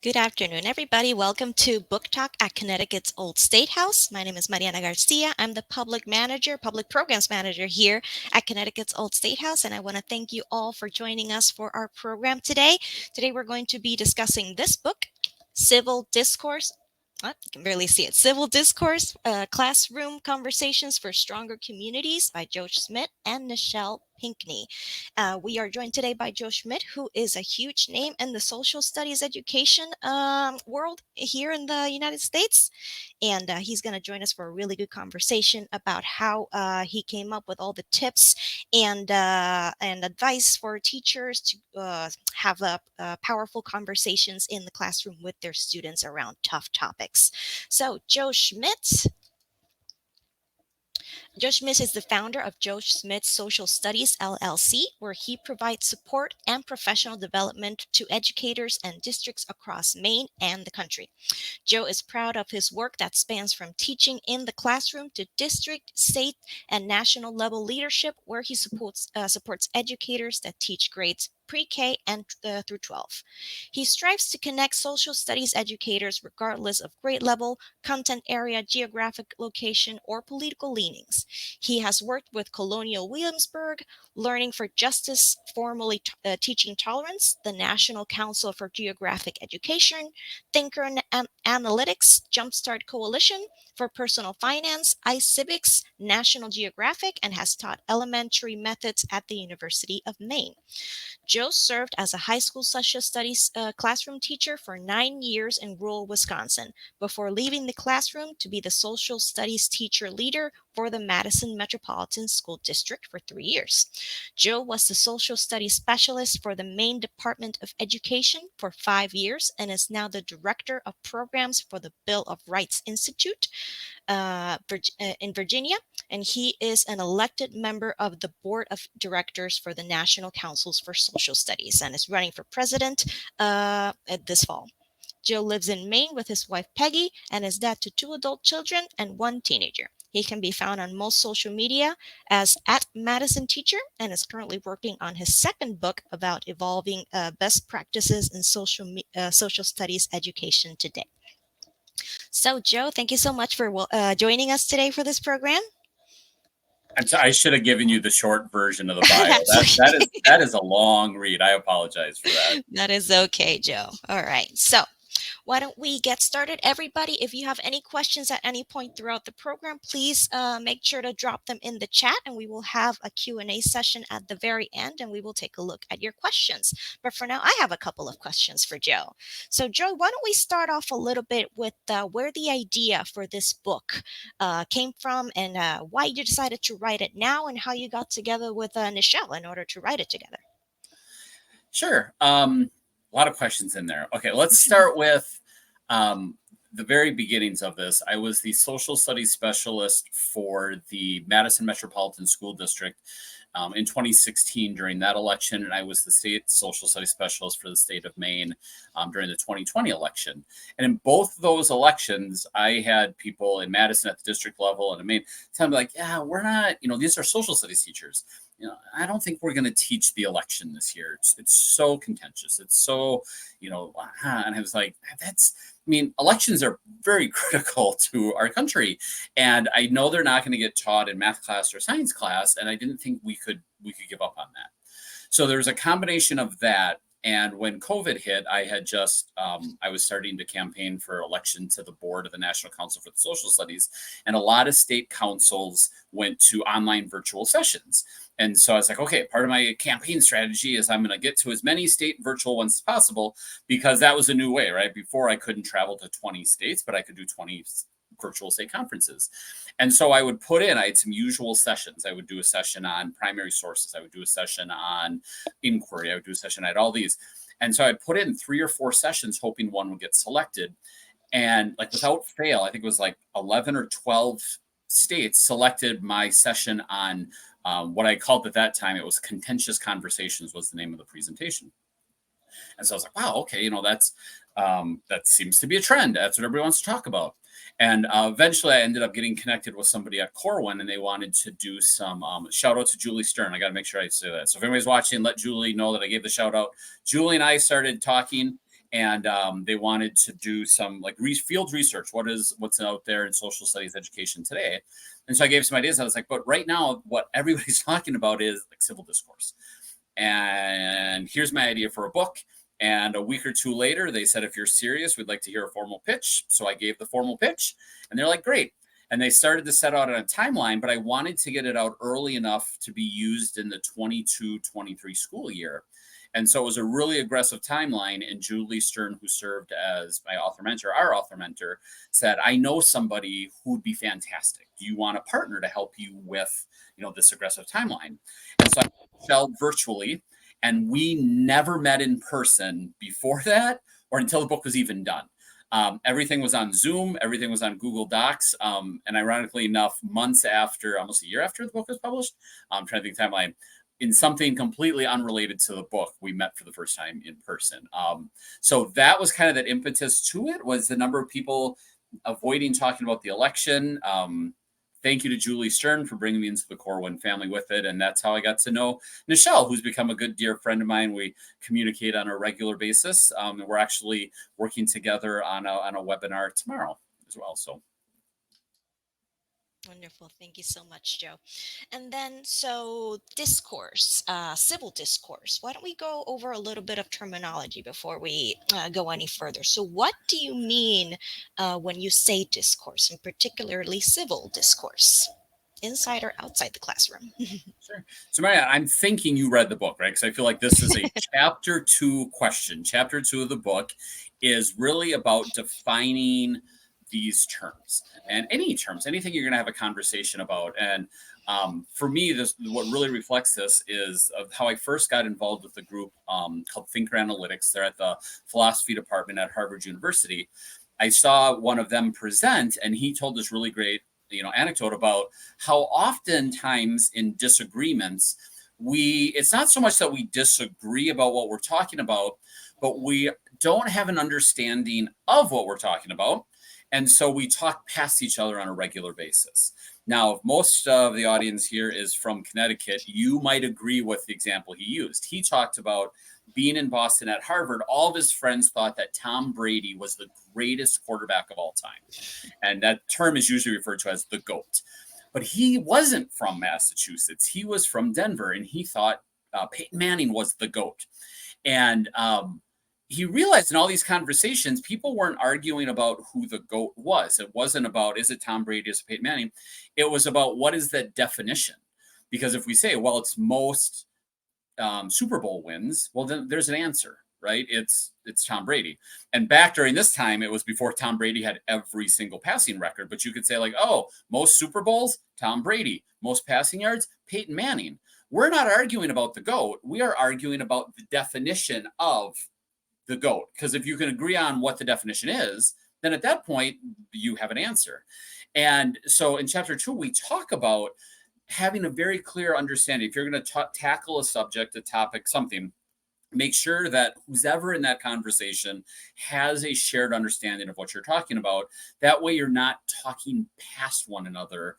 Good afternoon, everybody. Welcome to Book Talk at Connecticut's Old State House. My name is Mariana Garcia. I'm the public programs manager here at Connecticut's Old State House, and I want to thank you all for joining us for our program today. Today, we're going to be discussing this book, Civil Discourse. You can barely see it. Civil Discourse, Classroom Conversations for Stronger Communities by Joe Schmidt and Nichelle Pinkney. We are joined today by Joe Schmidt, who is a huge name in the social studies education world here in the United States. And he's going to join us for a really good conversation about how he came up with all the tips and advice for teachers to have powerful conversations in the classroom with their students around tough topics. So, Joe Schmidt is the founder of Joe Schmidt Social Studies LLC, where he provides support and professional development to educators and districts across Maine and the country. Joe is proud of his work that spans from teaching in the classroom to district, state, and national level leadership, where he supports educators that teach grades pre-K and through 12. He strives to connect social studies educators regardless of grade level, content area, geographic location, or political leanings. He has worked with Colonial Williamsburg, Learning for Justice, formerly Teaching Tolerance, the National Council for Geographic Education, Thinker Analytics, Jumpstart Coalition for Personal Finance, iCivics, National Geographic, and has taught elementary methods at the University of Maine. Joe served as a high school social studies classroom teacher for 9 years in rural Wisconsin before leaving the classroom to be the social studies teacher leader for the Madison Metropolitan School District for 3 years. Joe was the social studies specialist for the Maine Department of Education for 5 years and is now the director of programs for the Bill of Rights Institute in Virginia, and he is an elected member of the board of directors for the National Councils for Social Studies and is running for president this fall. Joe lives in Maine with his wife Peggy and is dad to 2 adult children and 1 teenager. He can be found on most social media as at Madison Teacher and is currently working on his second book about evolving best practices in social studies education today. So, Joe, thank you so much for joining us today for this program. I should have given you the short version of the bio. That's that is a long read. I apologize for that. That is okay, Joe. All right. So, why don't we get started? Everybody, if you have any questions at any point throughout the program, please make sure to drop them in the chat and we will have a Q&A session at the very end and we will take a look at your questions. But for now, I have a couple of questions for Joe. So Joe, why don't we start off a little bit with where the idea for this book came from and why you decided to write it now and how you got together with Nichelle in order to write it together. Sure. A lot of questions in there. Okay, let's start with the very beginnings of this. I was the social studies specialist for the Madison Metropolitan School District in 2016 during that election, and I was the state social studies specialist for the state of Maine during the 2020 election. And in both those elections, I had people in Madison at the district level and in Maine telling me like, yeah, we're not, these are social studies teachers. I don't think we're going to teach the election this year. It's so contentious. It's so, and I was like, elections are very critical to our country. And I know they're not going to get taught in math class or science class. And I didn't think we could give up on that. So there was a combination of that. And when COVID hit, I had I was starting to campaign for election to the board of the National Council for the Social Studies. And a lot of state councils went to online virtual sessions. And so I was like, okay, part of my campaign strategy is I'm going to get to as many state virtual ones as possible, because that was a new way, right? Before I couldn't travel to 20 states, but I could do 20 virtual state conferences. And so I had some usual sessions. I would do a session on primary sources. I would do a session on inquiry. I would do a session. I had all these. And so I put in 3 or 4 sessions, hoping one would get selected. And like without fail, I think it was like 11 or 12 states selected my session on what I called at that time, it was Contentious Conversations was the name of the presentation. And so I was like, wow, okay, that seems to be a trend. That's what everybody wants to talk about. And eventually I ended up getting connected with somebody at Corwin, and they wanted to do some shout out to Julie Stern. I got to make sure I say that. So if anybody's watching, let Julie know that I gave the shout out. Julie and I started talking, and they wanted to do some like field research. What's out there in social studies education today? And so I gave some ideas. I was like, but right now, what everybody's talking about is like civil discourse. And here's my idea for a book. And a week or two later, they said, if you're serious, we'd like to hear a formal pitch. So I gave the formal pitch, and they're like, great. And they started to set out on a timeline, but I wanted to get it out early enough to be used in the 22-23 school year. And so it was a really aggressive timeline. And Julie Stern, who served as my author mentor, our author mentor, said, I know somebody who would be fantastic. Do you want a partner to help you with, this aggressive timeline? And so I Nichelle virtually, and we never met in person before that or until the book was even done. Everything was on Zoom. Everything was on Google Docs. And ironically enough, months after, almost a year after the book was published, I'm trying to think timeline, in something completely unrelated to the book, we met for the first time in person. So that was kind of that impetus to it, was the number of people avoiding talking about the election. Thank you to Julie Stern for bringing me into the Corwin family with it. And that's how I got to know Nichelle, who's become a good, dear friend of mine. We communicate on a regular basis. And we're actually working together on a webinar tomorrow as well. So. Wonderful. Thank you so much, Joe. And then, so discourse, civil discourse. Why don't we go over a little bit of terminology before we go any further? So, what do you mean when you say discourse, and particularly civil discourse, inside or outside the classroom? Sure. So, Maria, I'm thinking you read the book, right? Because I feel like this is a chapter 2 question. Chapter 2 of the book is really about defining these terms, and any terms, anything you're going to have a conversation about. And for me, what really reflects this is of how I first got involved with the group called Thinker Analytics. They're at the philosophy department at Harvard University. I saw one of them present, and he told this really great anecdote about how oftentimes in disagreements, it's not so much that we disagree about what we're talking about, but we don't have an understanding of what we're talking about. And so we talk past each other on a regular basis. Now, if most of the audience here is from Connecticut, you might agree with the example he used. He talked about being in Boston at Harvard. All of his friends thought that Tom Brady was the greatest quarterback of all time. And that term is usually referred to as the GOAT. But he wasn't from Massachusetts. He was from Denver, and he thought Peyton Manning was the GOAT. And he realized in all these conversations, people weren't arguing about who the GOAT was. It wasn't about, is it Tom Brady, is it Peyton Manning? It was about, what is that definition? Because if we say, well, it's most Super Bowl wins, well, then there's an answer, right? It's Tom Brady. And back during this time, it was before Tom Brady had every single passing record. But you could say like, oh, most Super Bowls, Tom Brady. Most passing yards, Peyton Manning. We're not arguing about the GOAT. We are arguing about the definition of the GOAT. Because if you can agree on what the definition is, then at that point, you have an answer. And so in chapter 2, we talk about having a very clear understanding. If you're going to tackle a subject, a topic, something, make sure that who's ever in that conversation has a shared understanding of what you're talking about. That way you're not talking past one another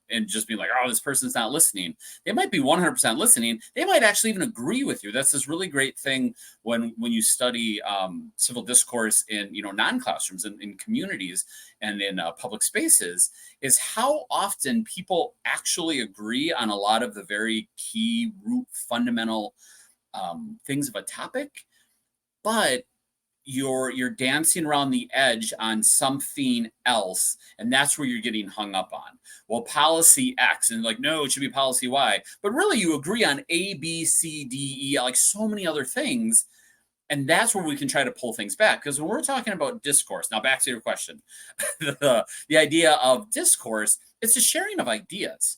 and just being like, oh, this person's not listening. They might be 100% listening. They might actually even agree with you. That's this really great thing when you study civil discourse in non-classrooms and in communities and in public spaces, is how often people actually agree on a lot of the very key root fundamental things of a topic, but you're dancing around the edge on something else, and that's where you're getting hung up on. Well, policy X, and like, no, it should be policy Y, but really you agree on A, B, C, D, E, like so many other things, and that's where we can try to pull things back. Because when we're talking about discourse, now back to your question, the idea of discourse, it's a sharing of ideas.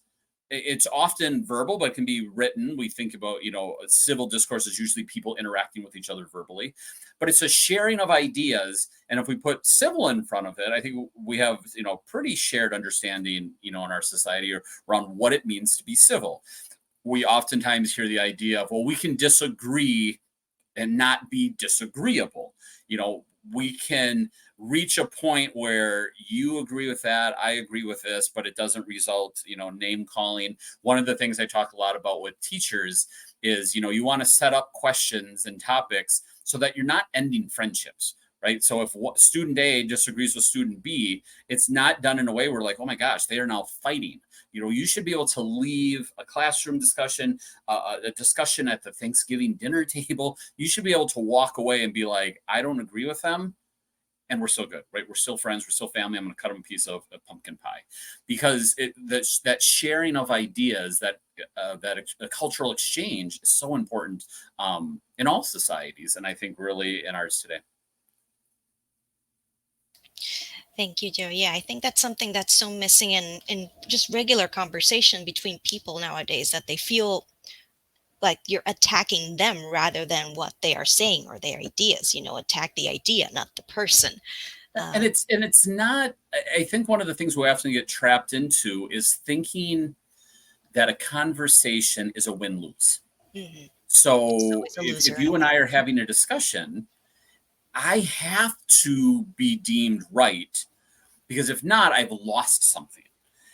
It's often verbal, but it can be written. We think about, civil discourse is usually people interacting with each other verbally, but it's a sharing of ideas. And if we put civil in front of it, I think we have, pretty shared understanding, in our society around what it means to be civil. We oftentimes hear the idea of, well, we can disagree and not be disagreeable. We can reach a point where you agree with that, I agree with this, but it doesn't result, name calling. One of the things I talk a lot about with teachers is, you want to set up questions and topics so that you're not ending friendships, right? So if student A disagrees with student B, it's not done in a way where like, oh my gosh, they are now fighting. You should be able to leave a classroom discussion, a discussion at the Thanksgiving dinner table. You should be able to walk away and be like, I don't agree with them, and we're still good, right? We're still friends. We're still family. I'm going to cut them a piece of pumpkin pie, because that sharing of ideas, that cultural exchange is so important in all societies, and I think really in ours today. Thank you, Joe. Yeah, I think that's something that's so missing in just regular conversation between people nowadays, that they feel like you're attacking them rather than what they are saying or their ideas. Attack the idea, not the person. And it's not. I think one of the things we often get trapped into is thinking that a conversation is a win-lose. Mhm. It's So always a loser if in a you and way. I are having a discussion, I have to be deemed right, because if not, I've lost something.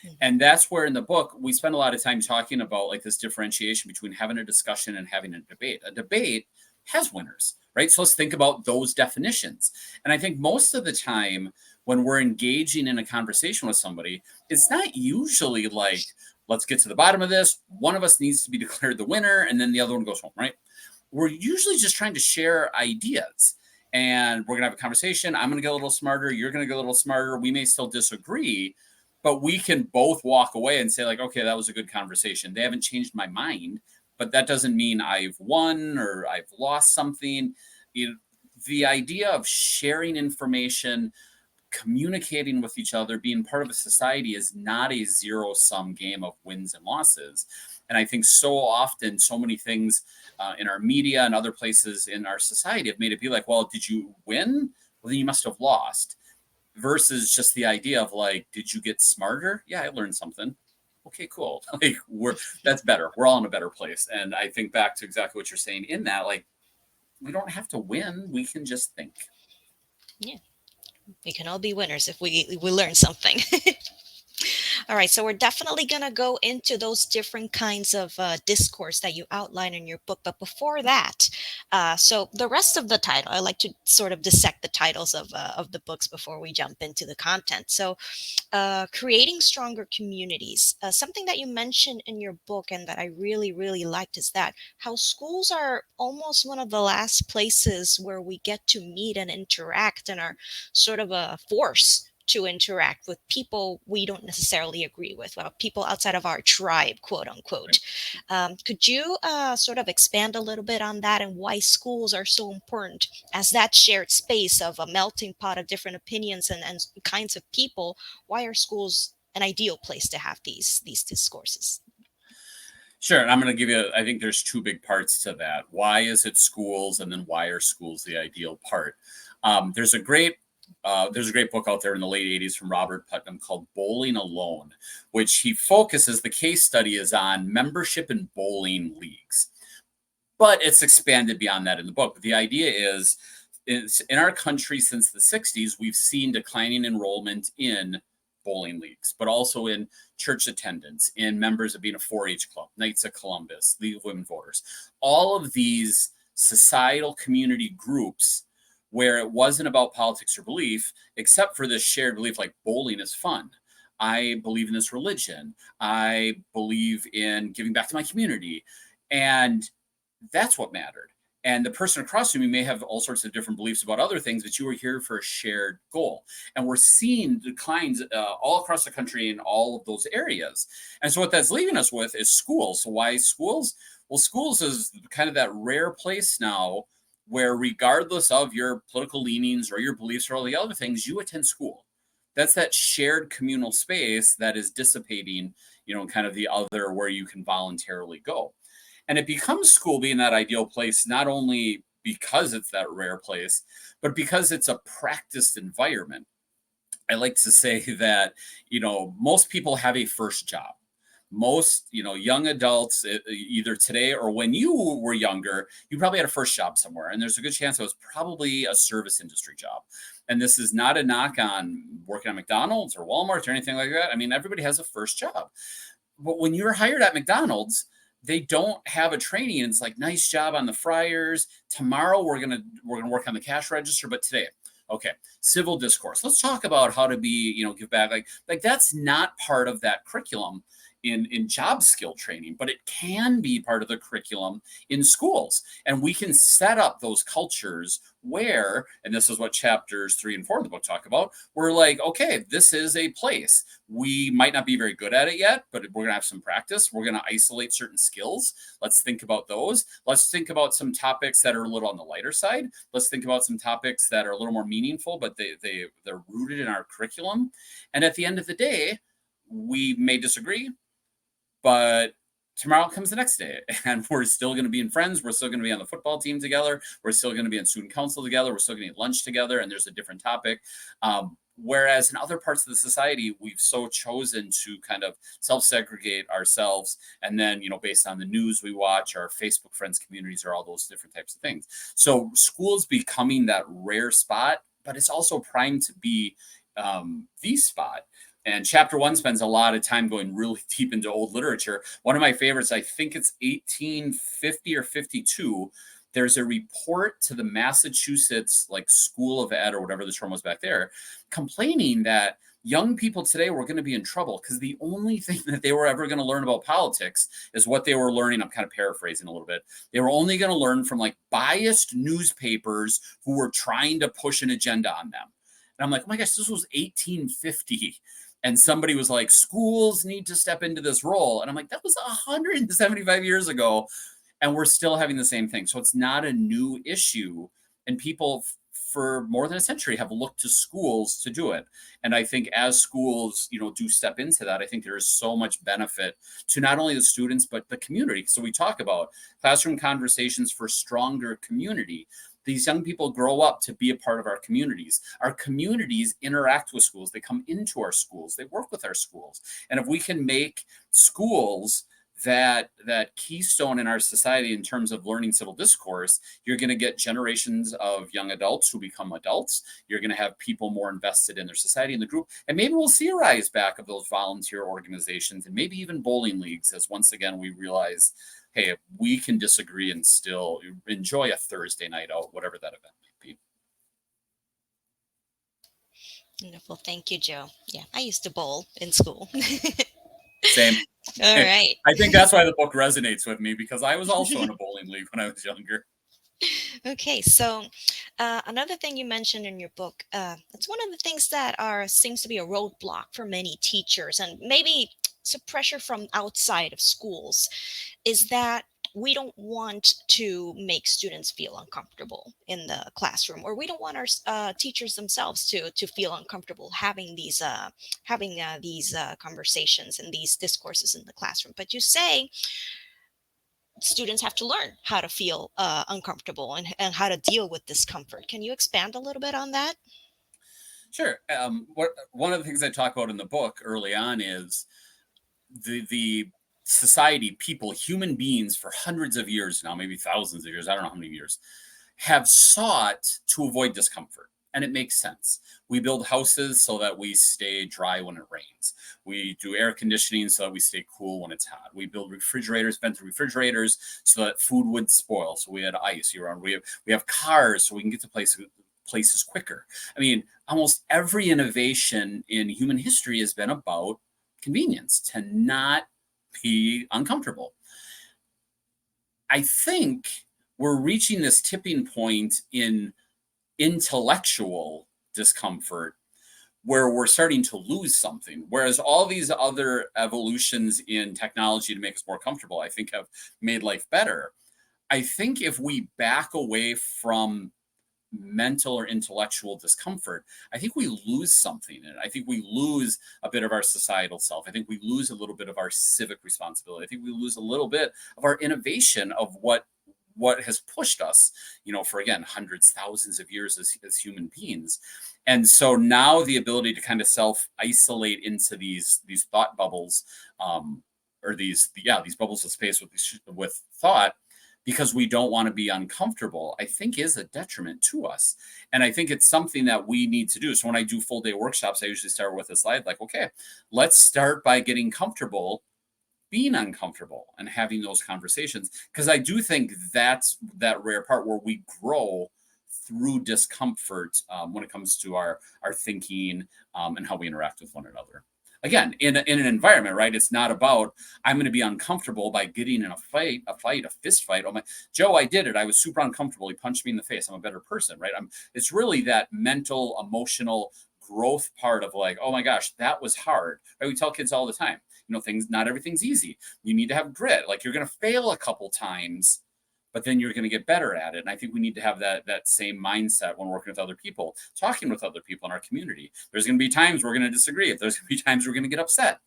Mhm. And that's where in the book we spend a lot of time talking about like this differentiation between having a discussion and having a debate. A debate has winners, right? So let's think about those definitions. And I think most of the time when we're engaging in a conversation with somebody, it's not usually like, let's get to the bottom of this. One of us needs to be declared the winner, and then the other one goes home, right? We're usually just trying to share ideas, and we're going to have a conversation. I'm going to get a little smarter. You're going to get a little smarter. We may still disagree, but we can both walk away and say like, okay, that was a good conversation. They haven't changed my mind, but that doesn't mean I've won or I've lost something. The idea of sharing information, communicating with each other, being part of a society is not a zero-sum game of wins and losses. And I think so often, so many things in our media and other places in our society have made it be like, well, did you win? Well, then you must have lost. Versus just the idea of like, did you get smarter? Yeah, I learned something. Okay, cool. Like that's better. We're all in a better place. And I think back to exactly what you're saying in that, like, we don't have to win. We can just think. Yeah, we can all be winners if we learn something. All right, so we're definitely going to go into those different kinds of discourse that you outline in your book. But before that, so the rest of the title, I like to sort of dissect the titles of the books before we jump into the content. So creating stronger communities. Something that you mentioned in your book and that I really, really liked is that how schools are almost one of the last places where we get to meet and interact and are sort of a force to interact with people we don't necessarily agree with, well, people outside of our tribe, quote unquote. Could you sort of expand a little bit on that and why schools are so important as that shared space of a melting pot of different opinions and kinds of people? Why are schools an ideal place to have these discourses? Sure. And I'm going to give you, I think there's two big parts to that. Why is it schools? And then why are schools the ideal part? There's a great book out there in the late 80s from Robert Putnam called Bowling Alone, which he focuses, the case study is on membership in bowling leagues. But it's expanded beyond that in the book. But the idea is in our country since the 60s, we've seen declining enrollment in bowling leagues, but also in church attendance, in members of being a 4-H club, Knights of Columbus, League of Women Voters, all of these societal community groups where it wasn't about politics or belief, except for this shared belief like bowling is fun. I believe in this religion. I believe in giving back to my community. And that's what mattered. And the person across from you may have all sorts of different beliefs about other things, but you were here for a shared goal. And we're seeing declines all across the country in all of those areas. And so what that's leaving us with is schools. So why schools? Well, schools is kind of that rare place now where regardless of your political leanings or your beliefs or all the other things, you attend school. That's that shared communal space that is dissipating, kind of the other where you can voluntarily go. And it becomes school being that ideal place, not only because it's that rare place, but because it's a practiced environment. I like to say that, most people have a first job. Most, young adults, either today or when you were younger, you probably had a first job somewhere. And there's a good chance it was probably a service industry job. And this is not a knock on working at McDonald's or Walmart or anything like that. I mean, everybody has a first job. But when you're hired at McDonald's, they don't have a training. And it's like, nice job on the fryers. Tomorrow we're gonna work on the cash register, but today, okay, civil discourse. Let's talk about how to be, give back. Like that's not part of that curriculum in job skill training, but it can be part of the curriculum in schools. And we can set up those cultures where, and this is what chapters 3 and 4 of the book talk about, we're like, okay, this is a place. We might not be very good at it yet, but we're going to have some practice. We're going to isolate certain skills. Let's think about those. Let's think about some topics that are a little on the lighter side. Let's think about some topics that are a little more meaningful, but they're rooted in our curriculum. And at the end of the day, we may disagree, but tomorrow comes the next day and we're still going to be in friends. We're still going to be on the football team together. We're still going to be in student council together. We're still going to eat lunch together, and there's a different topic. Whereas in other parts of the society, we've so chosen to kind of self-segregate ourselves. And then, based on the news we watch, our Facebook friends communities, or all those different types of things. So school's becoming that rare spot, but it's also primed to be the spot. And chapter 1 spends a lot of time going really deep into old literature. One of my favorites, I think it's 1850 or 52. There's a report to the Massachusetts School of Ed, or whatever the term was back there, complaining that young people today were going to be in trouble because the only thing that they were ever going to learn about politics is what they were learning. I'm kind of paraphrasing a little bit. They were only going to learn from biased newspapers who were trying to push an agenda on them. And I'm like, oh my gosh, this was 1850. And somebody was like, schools need to step into this role. And I'm like, that was 175 years ago. And we're still having the same thing. So it's not a new issue. And people for more than a century have looked to schools to do it. And I think as schools, do step into that, I think there is so much benefit to not only the students, but the community. So we talk about classroom conversations for stronger community. These young people grow up to be a part of our communities. Our communities interact with schools. They come into our schools. They work with our schools. And if we can make schools that keystone in our society in terms of learning civil discourse, you're going to get generations of young adults who become adults. You're going to have people more invested in their society and the group. And maybe we'll see a rise back of those volunteer organizations and maybe even bowling leagues, as once again we realize, hey, we can disagree and still enjoy a Thursday night out, whatever that event might be. Wonderful. Thank you, Joe. Yeah, I used to bowl in school. Same. All right. I think that's why the book resonates with me, because I was also in a bowling league when I was younger. Okay, so another thing you mentioned in your book, it's one of the things that seems to be a roadblock for many teachers, and maybe some pressure from outside of schools, is that we don't want to make students feel uncomfortable in the classroom, or we don't want our teachers themselves to feel uncomfortable having these conversations and these discourses in the classroom. But you say students have to learn how to feel uncomfortable and how to deal with discomfort. Can you expand a little bit on that? Sure. One of the things I talk about in the book early on is the society, people, human beings for hundreds of years now, maybe thousands of years, I don't know how many years, have sought to avoid discomfort. And it makes sense. We build houses so that we stay dry when it rains. We do air conditioning so that we stay cool when it's hot. We build refrigerators, vent the refrigerators so that food would spoil. So we had ice year round. We have cars so we can get to places quicker. I mean, almost every innovation in human history has been about convenience, to not be uncomfortable. I think we're reaching this tipping point in intellectual discomfort where we're starting to lose something, whereas all these other evolutions in technology to make us more comfortable, I think, have made life better. I think if we back away from mental or intellectual discomfort, I think we lose something in it. I think we lose a bit of our societal self. I think we lose a little bit of our civic responsibility. I think we lose a little bit of our innovation of what has pushed us, for again, hundreds, thousands of years as human beings. And so now the ability to kind of self-isolate into these thought bubbles, or these bubbles of space with thought, because we don't want to be uncomfortable, I think is a detriment to us. And I think it's something that we need to do. So when I do full day workshops, I usually start with a slide like, okay, let's start by getting comfortable being uncomfortable and having those conversations. Because I do think that's that rare part where we grow through discomfort when it comes to our thinking and how we interact with one another. Again, in an environment, right? It's not about I'm going to be uncomfortable by getting in a fist fight. Oh my, Joe, I did it. I was super uncomfortable. He punched me in the face. I'm a better person, right? It's really that mental, emotional growth part of like, oh my gosh, that was hard. Right? We tell kids all the time, not everything's easy. You need to have grit. Like you're going to fail a couple times, but then you're going to get better at it. And I think we need to have that same mindset when working with other people, talking with other people in our community. There's going to be times we're going to disagree. There's going to be times we're going to get upset,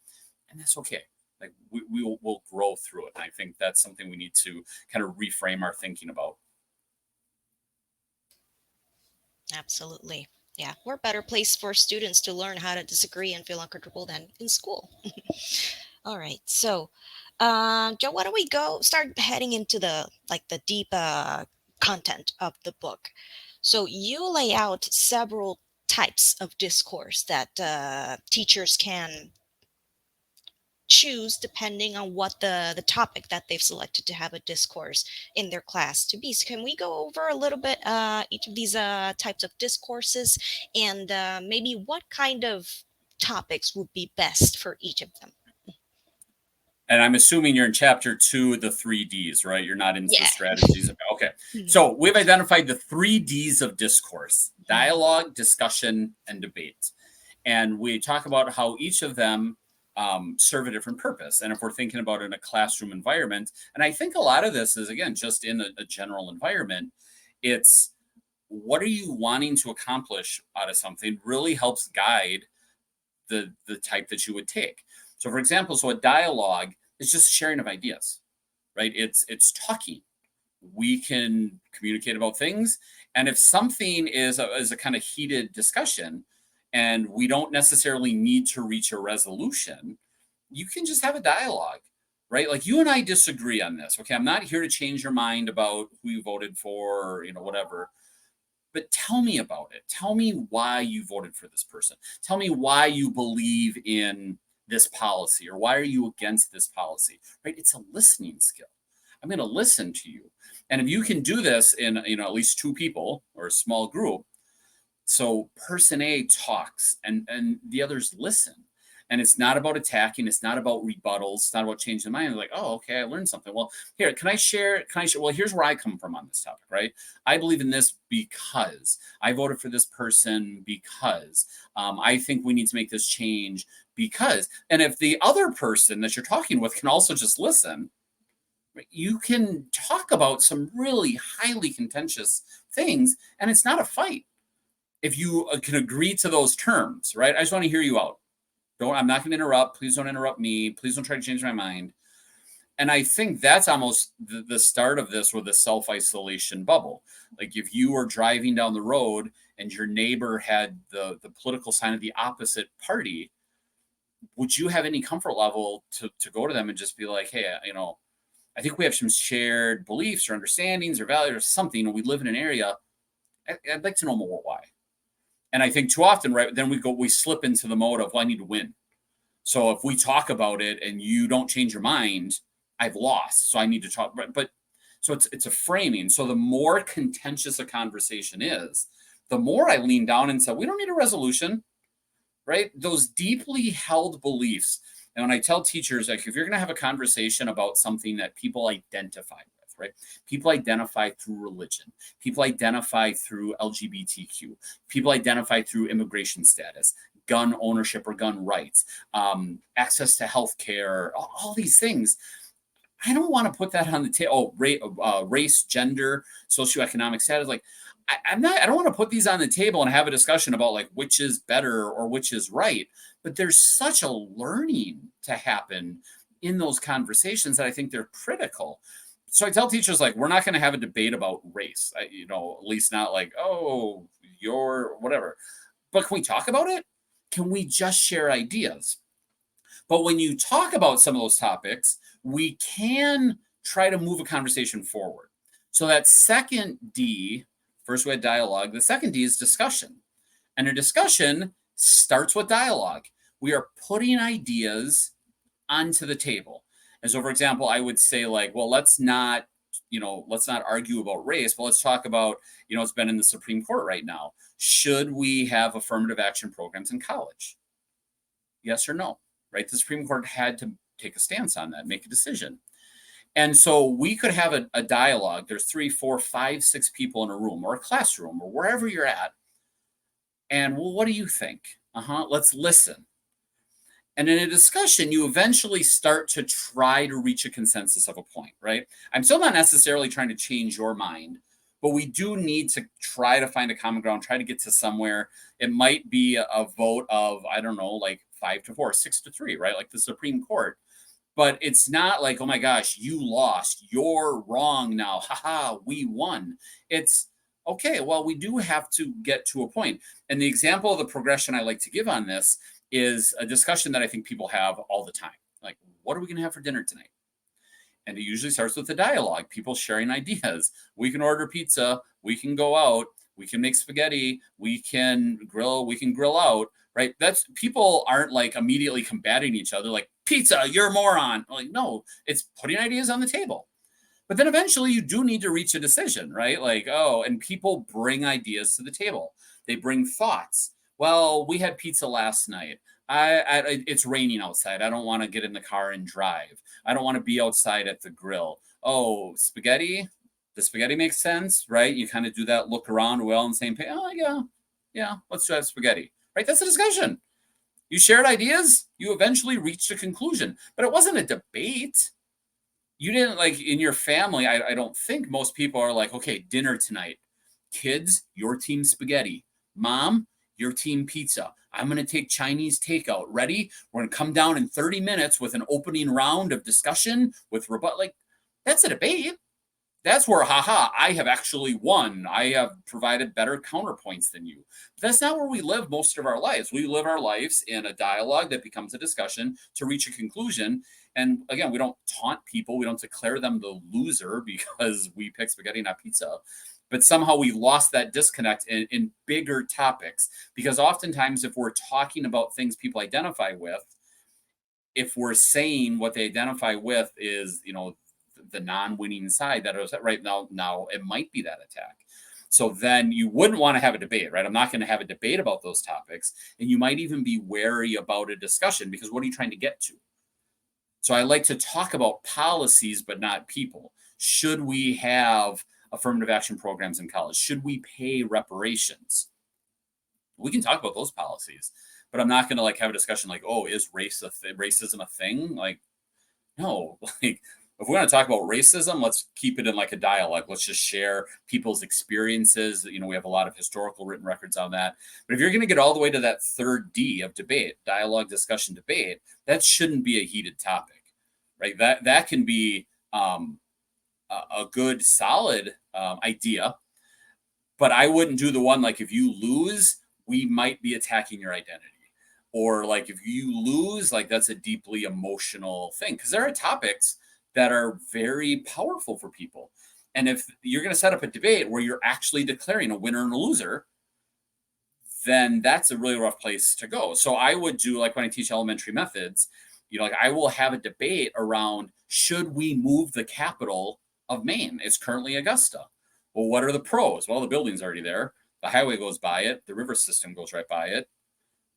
and that's okay. Like we'll grow through it. And I think that's something we need to kind of reframe our thinking about. Absolutely. Yeah, we're a better place for students to learn how to disagree and feel uncomfortable than in school. All right. So, Joe, why don't we start heading into the deep content of the book? So you lay out several types of discourse that teachers can choose depending on what the topic that they've selected to have a discourse in their class to be. So can we go over a little bit each of these types of discourses and maybe what kind of topics would be best for each of them? And I'm assuming you're in chapter 2, the 3 Ds, right? You're not into the Yeah. strategies. Okay. So we've identified the 3 Ds of discourse: dialogue, discussion, and debate. And we talk about how each of them serve a different purpose. And if we're thinking about in a classroom environment, and I think a lot of this is, again, just in a general environment, it's what are you wanting to accomplish out of something really helps guide the type that you would take. So for example, a dialogue is just sharing of ideas, right? It's talking. We can communicate about things. And if something is a kind of heated discussion and we don't necessarily need to reach a resolution, you can just have a dialogue, right? Like you and I disagree on this. Okay. I'm not here to change your mind about who you voted for, or, whatever. But tell me about it. Tell me why you voted for this person. Tell me why you believe in this policy, or why are you against this policy, right? It's a listening skill. I'm going to listen to you. And if you can do this in, at least 2 people or a small group, so person A talks and the others listen. And it's not about attacking. It's not about rebuttals. It's not about changing the mind. It's like, oh, okay, I learned something. Well, here, can I share? Well, here's where I come from on this topic, right? I believe in this because I voted for this person because I think we need to make this change because. And if the other person that you're talking with can also just listen, you can talk about some really highly contentious things, and it's not a fight. If you can agree to those terms, right? I just want to hear you out. I'm not going to interrupt. Please don't interrupt me. Please don't try to change my mind. And I think that's almost the start of this with the self-isolation bubble. Like if you were driving down the road and your neighbor had the political sign of the opposite party, would you have any comfort level to go to them and just be like, hey, I think we have some shared beliefs or understandings or values or something, and we live in an area. I'd like to know more why. And I think too often, right, then we slip into the mode of, well, I need to win. So if we talk about it and you don't change your mind, I've lost. So I need to talk. But so it's a framing. So the more contentious a conversation is, the more I lean down and say, we don't need a resolution, right? Those deeply held beliefs. And when I tell teachers, like, if you're going to have a conversation about something that people identify with, right? People identify through religion. People identify through LGBTQ. People identify through immigration status, gun ownership or gun rights, access to healthcare, all these things. I don't want to put that on the table. Race, gender, socioeconomic status. Like, I don't want to put these on the table and have a discussion about like which is better or which is right. But there's such a learning to happen in those conversations that I think they're critical. So I tell teachers, like, we're not going to have a debate about race, at least not like, oh, you're whatever. But can we talk about it? Can we just share ideas? But when you talk about some of those topics, we can try to move a conversation forward. So that second D, first we had dialogue, the second D is discussion. And a discussion starts with dialogue. We are putting ideas onto the table. And so, for example, I would say like, well, let's not argue about race, but let's talk about, it's been in the Supreme Court right now. Should we have affirmative action programs in college? Yes or no, right? The Supreme Court had to take a stance on that, make a decision. And so we could have a dialogue. There's 3, 4, 5, 6 people in a room or a classroom or wherever you're at. And well, what do you think? Let's listen. And in a discussion, you eventually start to try to reach a consensus of a point, right? I'm still not necessarily trying to change your mind, but we do need to try to find a common ground, try to get to somewhere. It might be a vote of, I don't know, like 5-4, 6-3, right? Like the Supreme Court. But it's not like, oh my gosh, you lost, you're wrong now, haha, we won. It's okay, well, we do have to get to a point. And the example of the progression I like to give on this is a discussion that I think people have all the time. Like, what are we going to have for dinner tonight? And it usually starts with a dialogue, people sharing ideas. We can order pizza, we can go out, we can make spaghetti, we can grill out, right? That's, people aren't like immediately combating each other like, pizza, you're a moron. Like, no, it's putting ideas on the table. But then eventually you do need to reach a decision, right? Like, oh, and people bring ideas to the table. They bring thoughts. Well, we had pizza last night. It's raining outside. I don't want to get in the car and drive. I don't want to be outside at the grill. Oh, spaghetti? Does spaghetti make sense, right? You kind of do that look around, well, and saying, oh, yeah, let's have spaghetti, right? That's a discussion. You shared ideas, you eventually reached a conclusion, but it wasn't a debate. You didn't, like, in your family, I don't think most people are like, okay, dinner tonight. Kids, your team spaghetti. Mom, your team pizza. I'm going to take Chinese takeout. Ready? We're going to come down in 30 minutes with an opening round of discussion with rebut. Like, that's a debate. That's where, I have actually won. I have provided better counterpoints than you. But that's not where we live most of our lives. We live our lives in a dialogue that becomes a discussion to reach a conclusion. And again, we don't taunt people. We don't declare them the loser because we pick spaghetti, not pizza. But somehow we lost that disconnect in bigger topics. Because oftentimes, if we're talking about things people identify with, if we're saying what they identify with is, the non-winning side, that is right now it might be that attack. So then you wouldn't want to have a debate, right? I'm not going to have a debate about those topics. And you might even be wary about a discussion because what are you trying to get to? So I like to talk about policies, but not people. Should we have affirmative action programs in college? Should we pay reparations? We can talk about those policies, but I'm not going to like have a discussion like, oh, is racism a thing? Like, no, like, if we're going to talk about racism, let's keep it in like a dialogue. Let's just share people's experiences. We have a lot of historical written records on that. But if you're going to get all the way to that third D of debate, dialogue, discussion, debate, that shouldn't be a heated topic, right? That can be a good, solid idea. But I wouldn't do the one like, if you lose, we might be attacking your identity. Or like, if you lose, like, that's a deeply emotional thing. Because there are topics that are very powerful for people. And if you're going to set up a debate where you're actually declaring a winner and a loser, then that's a really rough place to go. So I would do, like when I teach elementary methods, like I will have a debate around, should we move the capital of Maine? It's currently Augusta. Well, what are the pros? Well, the building's already there. The highway goes by it. The river system goes right by it.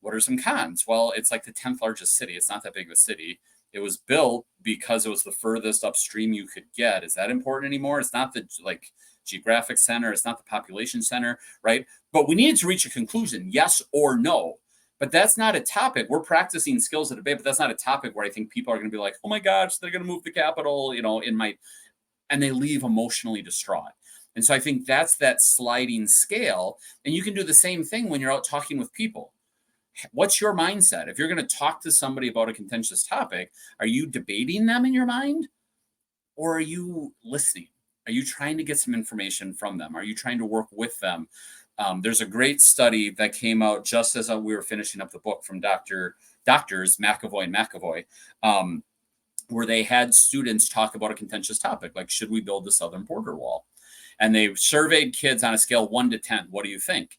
What are some cons? Well, it's like the 10th largest city. It's not that big of a city. It was built because it was the furthest upstream you could get. Is that important anymore? It's not the geographic center. It's not the population center, right? But we needed to reach a conclusion, yes or no. But that's not a topic. We're practicing skills of debate, but that's not a topic where I think people are going to be like, oh my gosh, they're going to move the capital, and they leave emotionally distraught. And so I think that's that sliding scale. And you can do the same thing when you're out talking with people. What's your mindset? If you're going to talk to somebody about a contentious topic, are you debating them in your mind? Or are you listening? Are you trying to get some information from them? Are you trying to work with them? There's a great study that came out just as we were finishing up the book from doctors McAvoy and McAvoy, where they had students talk about a contentious topic, like, should we build the southern border wall? And they surveyed kids on a scale 1 to 10. What do you think?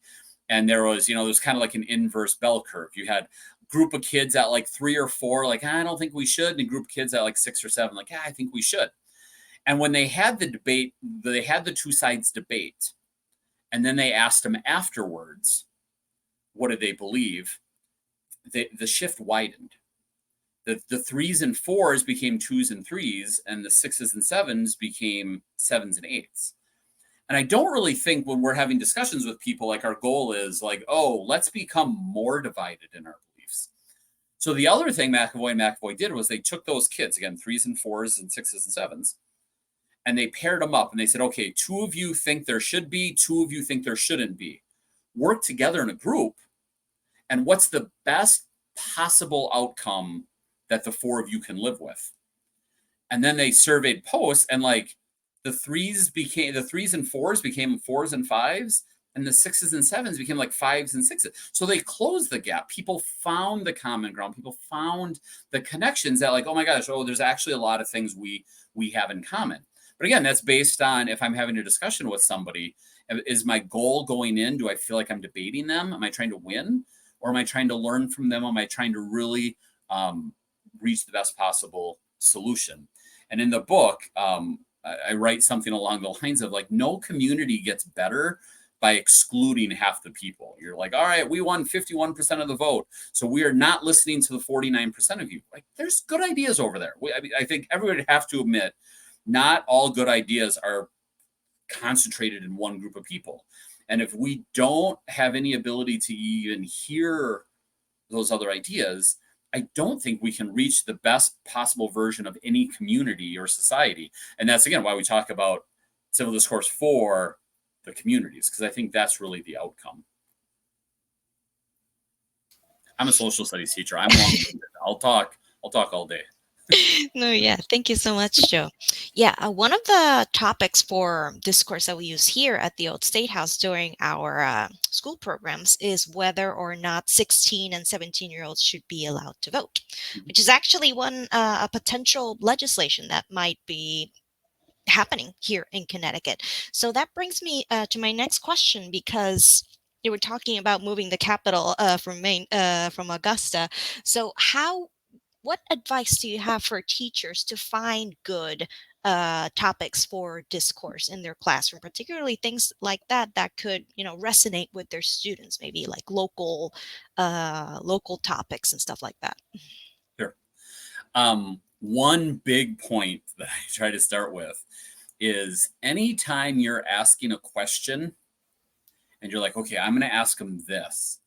And there was kind of like an inverse bell curve. You had group of kids at like 3 or 4, like, I don't think we should. And a group of kids at like 6 or 7, like, I think we should. And when they had the debate, they had the two sides debate. And then they asked them afterwards, what did they believe? The shift widened. The 3s and 4s became 2s and 3s, and the 6s and 7s became 7s and 8s. And I don't really think when we're having discussions with people, like our goal is like, oh, let's become more divided in our beliefs. So the other thing McAvoy did was they took those kids, again, 3s and 4s and 6s and 7s, and they paired them up and they said, okay, 2 of you think there should be, 2 of you think there shouldn't be. Work together in a group. And what's the best possible outcome that the 4 of you can live with? And then they surveyed posts, and like the 3s and 4s became 4s and 5s, and the 6s and 7s became like 5s and 6s. So they closed the gap. People found the common ground. People found the connections that, like, oh my gosh, there's actually a lot of things we have in common. But again, that's based on if I'm having a discussion with somebody, is my goal going in, do I feel like I'm debating them? Am I trying to win? Or am I trying to learn from them? Am I trying to really reach the best possible solution? And in the book, I write something along the lines of like, no community gets better by excluding half the people. You're like, all right, we won 51% of the vote, so we are not listening to the 49% of you. Like, there's good ideas over there. I think everybody would have to admit, not all good ideas are concentrated in one group of people. And if we don't have any ability to even hear those other ideas, I don't think we can reach the best possible version of any community or society. And that's, again, why we talk about civil discourse for the communities, because I think that's really the outcome. I'm a social studies teacher. I'm long-winded. I'll talk all day. No, yeah. Thank you so much, Joe. Yeah, one of the topics for discourse that we use here at the Old State House during our school programs is whether or not 16 and 17-year-olds should be allowed to vote, which is actually a potential legislation that might be happening here in Connecticut. So that brings me to my next question, because you were talking about moving the capital from Maine, from Augusta. So what advice do you have for teachers to find good topics for discourse in their classroom, particularly things like that could, resonate with their students, maybe like local topics and stuff like that? Sure. One big point that I try to start with is anytime you're asking a question and you're like, okay, I'm going to ask them this.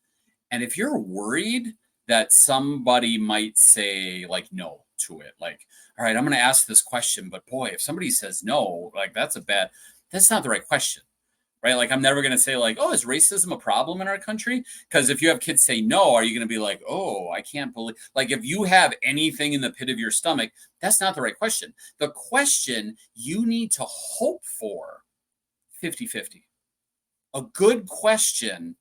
And if you're worried that somebody might say like no to it, like, all right, I'm going to ask this question, but boy, if somebody says no, like that's not the right question, right? Like, I'm never going to say like, oh, is racism a problem in our country? Because if you have kids say no, are you going to be like, oh, I can't believe, like, if you have anything in the pit of your stomach, that's not the right question. The question you need to hope for 50-50. A good question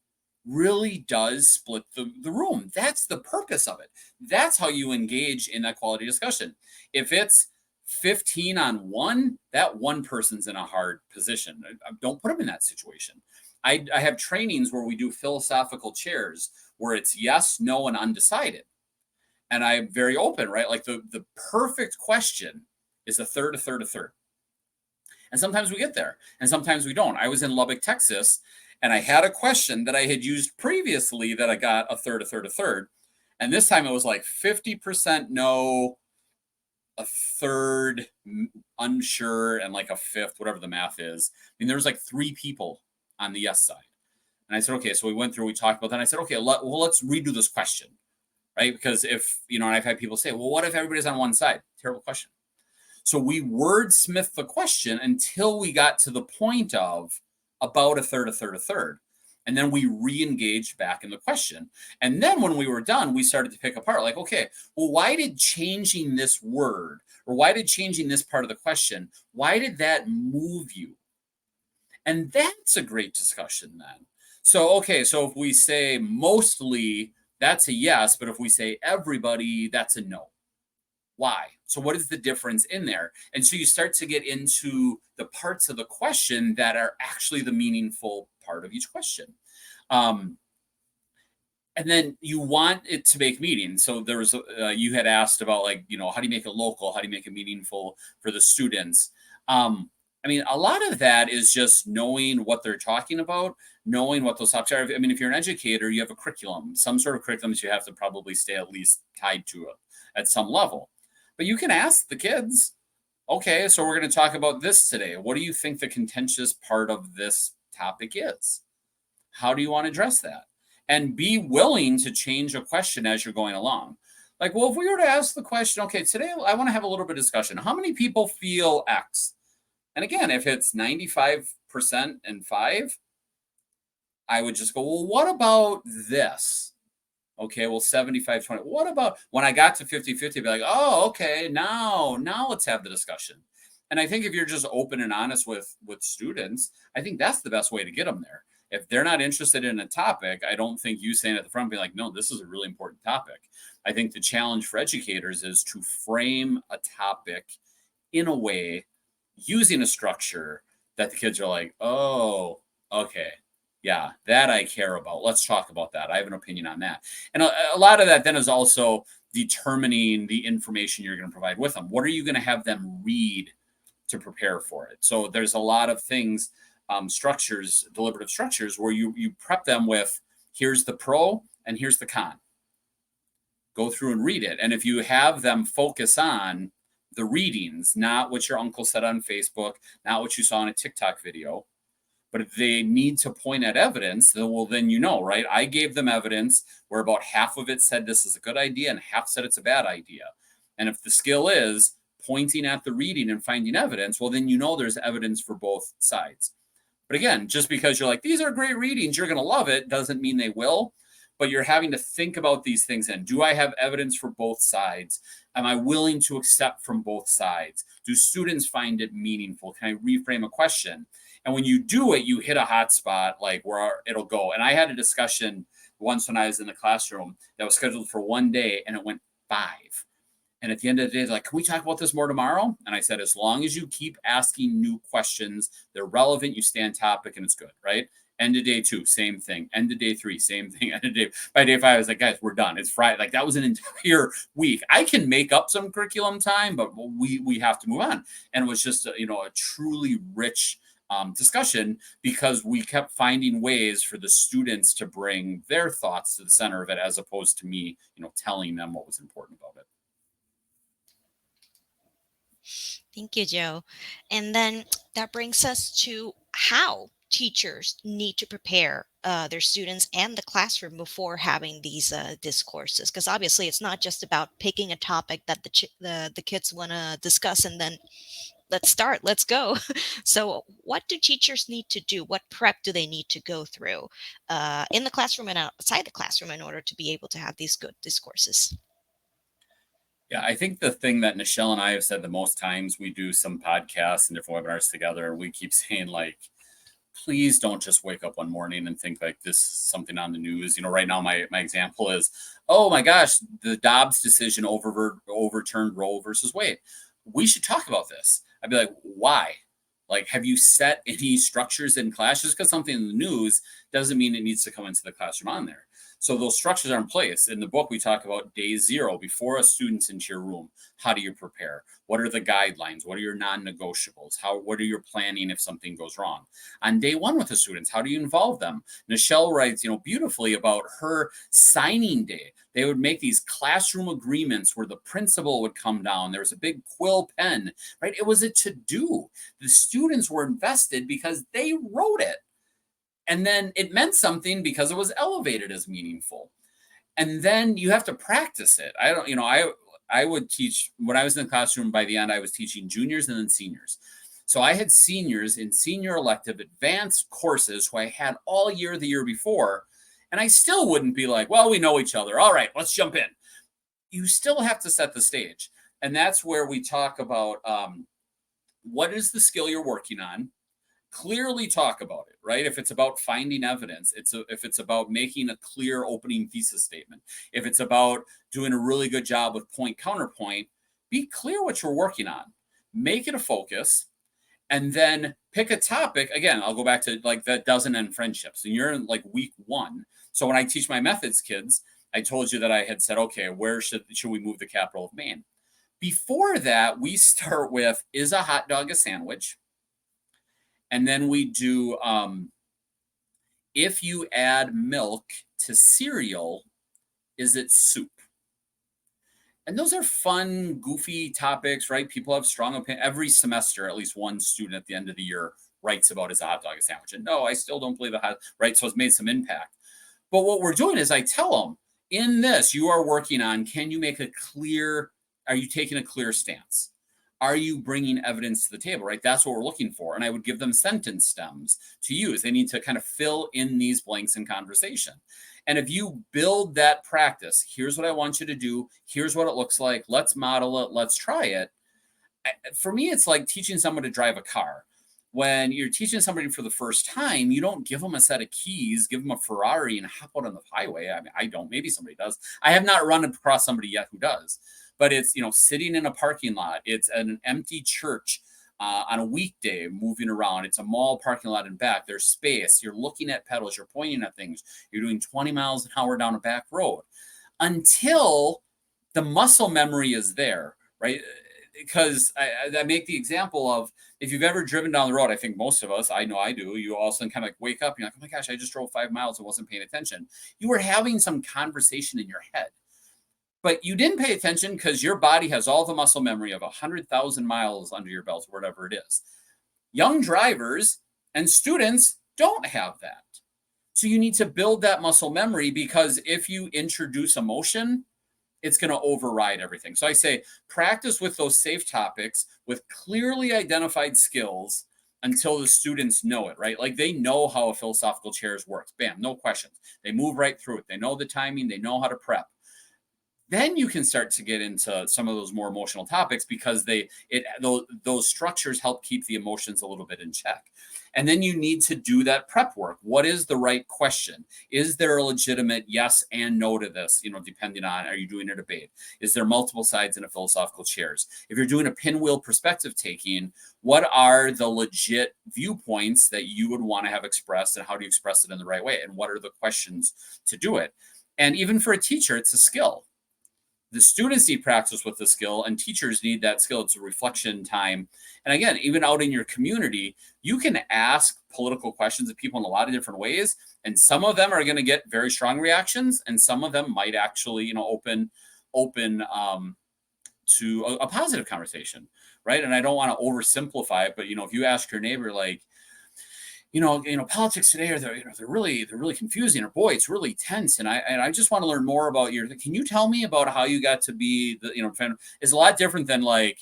really does split the room. That's the purpose of it. That's how you engage in that quality discussion. If it's 15 on 1, that one person's in a hard position. Don't put them in that situation. I have trainings where we do philosophical chairs where it's yes, no, and undecided. And I'm very open, right? Like the perfect question is a third, a third, a third. And sometimes we get there and sometimes we don't. I was in Lubbock, Texas, and I had a question that I had used previously that I got a third, a third, a third. And this time it was like 50% no, a third unsure, and like a fifth, whatever the math is. I mean, there was like 3 people on the yes side. And I said, okay, so we went through, we talked about that. And I said, okay, let's redo this question, right? Because if, and I've had people say, well, what if everybody's on one side? Terrible question. So we wordsmith the question until we got to the point of about a third, a third, a third. And then we re-engaged back in the question. And then when we were done, we started to pick apart like, okay, well, why did changing this word, or why did changing this part of the question, why did that move you? And that's a great discussion then. So, okay, so if we say mostly, that's a yes, but if we say everybody, that's a no. Why? So what is the difference in there? And so you start to get into the parts of the question that are actually the meaningful part of each question. And And then you want it to make meaning. So there was, you had asked about like, how do you make it local? How do you make it meaningful for the students? I mean, a lot of that is just knowing what they're talking about, knowing what those topics are. I mean, if you're an educator, you have a curriculum, some sort of curriculums you have to probably stay at least tied to it at some level. But you can ask the kids, okay, so we're going to talk about this today. What do you think the contentious part of this topic is? How do you want to address that? And be willing to change a question as you're going along. Like, well, if we were to ask the question, okay, today I want to have a little bit of discussion. How many people feel X? And again, if it's 95% and 5, I would just go, well, what about this? Okay, well, 75-20. What about when I got to 50-50, be like, oh, okay, now let's have the discussion. And I think if you're just open and honest with students, I think that's the best way to get them there. If they're not interested in a topic, I don't think you saying at the front, be like, no, this is a really important topic. I think the challenge for educators is to frame a topic in a way using a structure that the kids are like, oh, okay, yeah, that I care about. Let's talk about that. I have an opinion on that. And a lot of that then is also determining the information you're going to provide with them. What are you going to have them read to prepare for it? So there's a lot of things, structures, deliberative structures, where you prep them with, here's the pro and here's the con. Go through and read it. And if you have them focus on the readings, not what your uncle said on Facebook, not what you saw in a TikTok video, but if they need to point at evidence, then right? I gave them evidence where about half of it said this is a good idea and half said it's a bad idea. And if the skill is pointing at the reading and finding evidence, well, then there's evidence for both sides. But again, just because you're like, these are great readings, you're going to love it, doesn't mean they will. But you're having to think about these things. And do I have evidence for both sides? Am I willing to accept from both sides? Do students find it meaningful? Can I reframe a question? And when you do it, you hit a hot spot, like where it'll go. And I had a discussion once when I was in the classroom that was scheduled for one day, and it went 5. And at the end of the day, they're like, can we talk about this more tomorrow? And I said, as long as you keep asking new questions, they're relevant, you stay on topic, and it's good, right? End of day 2, same thing. End of day 3, same thing. End of day. By day 5, I was like, guys, we're done. It's Friday. Like, that was an entire week. I can make up some curriculum time, but we have to move on. And it was just a truly rich discussion, because we kept finding ways for the students to bring their thoughts to the center of it, as opposed to me, telling them what was important about it. Thank you, Joe. And then that brings us to how teachers need to prepare their students and the classroom before having these discourses. Because obviously, it's not just about picking a topic that the kids want to discuss and then let's go. So what do teachers need to do? What prep do they need to go through in the classroom and outside the classroom in order to be able to have these good discourses? Yeah, I think the thing that Nichelle and I have said the most times, we do some podcasts and different webinars together, and we keep saying, like, please don't just wake up one morning and think like this is something on the news. Right now, my example is, oh my gosh, the Dobbs decision overturned Roe versus Wade. We should talk about this. I'd be like, why? Like, have you set any structures in class? Just because something in the news doesn't mean it needs to come into the classroom on there. So those structures are in place. In the book, we talk about day 0, before a student's into your room. How do you prepare? What are the guidelines? What are your non-negotiables? What are your planning if something goes wrong? On day 1 with the students, how do you involve them? Nichelle writes, beautifully about her signing day. They would make these classroom agreements where the principal would come down. There was a big quill pen, right? It was a to-do. The students were invested because they wrote it. And then it meant something because it was elevated as meaningful. And then you have to practice it. I would teach, when I was in the classroom, by the end, I was teaching juniors and then seniors. So I had seniors in senior elective advanced courses who I had all year the year before. And I still wouldn't be like, well, we know each other. All right, let's jump in. You still have to set the stage. And that's where we talk about what is the skill you're working on. Clearly talk about it, right? If it's about finding evidence, if it's about making a clear opening thesis statement, if it's about doing a really good job with point counterpoint, be clear what you're working on. Make it a focus. and then pick a topic. Again, I'll go back to like that doesn't end friendships, and you're in like week 1. So when I teach my methods kids, I told you that I had said, okay, where should we move the capital of Maine? Before that, we start with, is a hot dog a sandwich? And then we do, if you add milk to cereal, is it soup? And those are fun, goofy topics, right? People have strong opinion. Every semester, at least one student at the end of the year writes about, is a hot dog a sandwich? And no, I still don't believe right? So it's made some impact. But what we're doing is I tell them, in this, you are working on, can you make a clear, are you taking a clear stance? Are you bringing evidence to the table, right? That's what we're looking for. And I would give them sentence stems to use. They need to kind of fill in these blanks in conversation. And if you build that practice, here's what I want you to do. Here's what it looks like. Let's model it. Let's try it. For me, it's like teaching someone to drive a car. When you're teaching somebody for the first time, you don't give them a set of keys, give them a Ferrari and hop out on the highway. I mean, I don't, maybe somebody does. I have not run across somebody yet who does. But it's, sitting in a parking lot. It's an empty church on a weekday moving around. It's a mall parking lot in back. There's space. You're looking at pedals. You're pointing at things. You're doing 20 miles an hour down a back road until the muscle memory is there, right? Because I make the example of, if you've ever driven down the road, I think most of us, I know I do, you all of a sudden kind of wake up and you're like, oh my gosh, I just drove 5 miles and wasn't paying attention. You were having some conversation in your head. But you didn't pay attention because your body has all the muscle memory of 100,000 miles under your belt, whatever it is. Young drivers and students don't have that. So you need to build that muscle memory, because if you introduce emotion, it's going to override everything. So I say, practice with those safe topics with clearly identified skills until the students know it, right? Like they know how a philosophical chairs works. Bam, no questions. They move right through it. They know the timing. They know how to prep. Then you can start to get into some of those more emotional topics, because those structures help keep the emotions a little bit in check. And then you need to do that prep work. What is the right question? Is there a legitimate yes and no to this? Depending on, are you doing a debate? Is there multiple sides in a philosophical chairs? If you're doing a pinwheel perspective taking, what are the legit viewpoints that you would want to have expressed, and how do you express it in the right way? And what are the questions to do it? And even for a teacher, it's a skill. The students need practice with the skill, and teachers need that skill. It's a reflection time. And again, even out in your community, you can ask political questions of people in a lot of different ways. And some of them are going to get very strong reactions, and some of them might actually, open to a positive conversation, right? And I don't want to oversimplify it, but if you ask your neighbor, like, politics today they're really confusing, or boy, it's really tense. And I just want to learn more about can you tell me about how you got to be it's a lot different than like,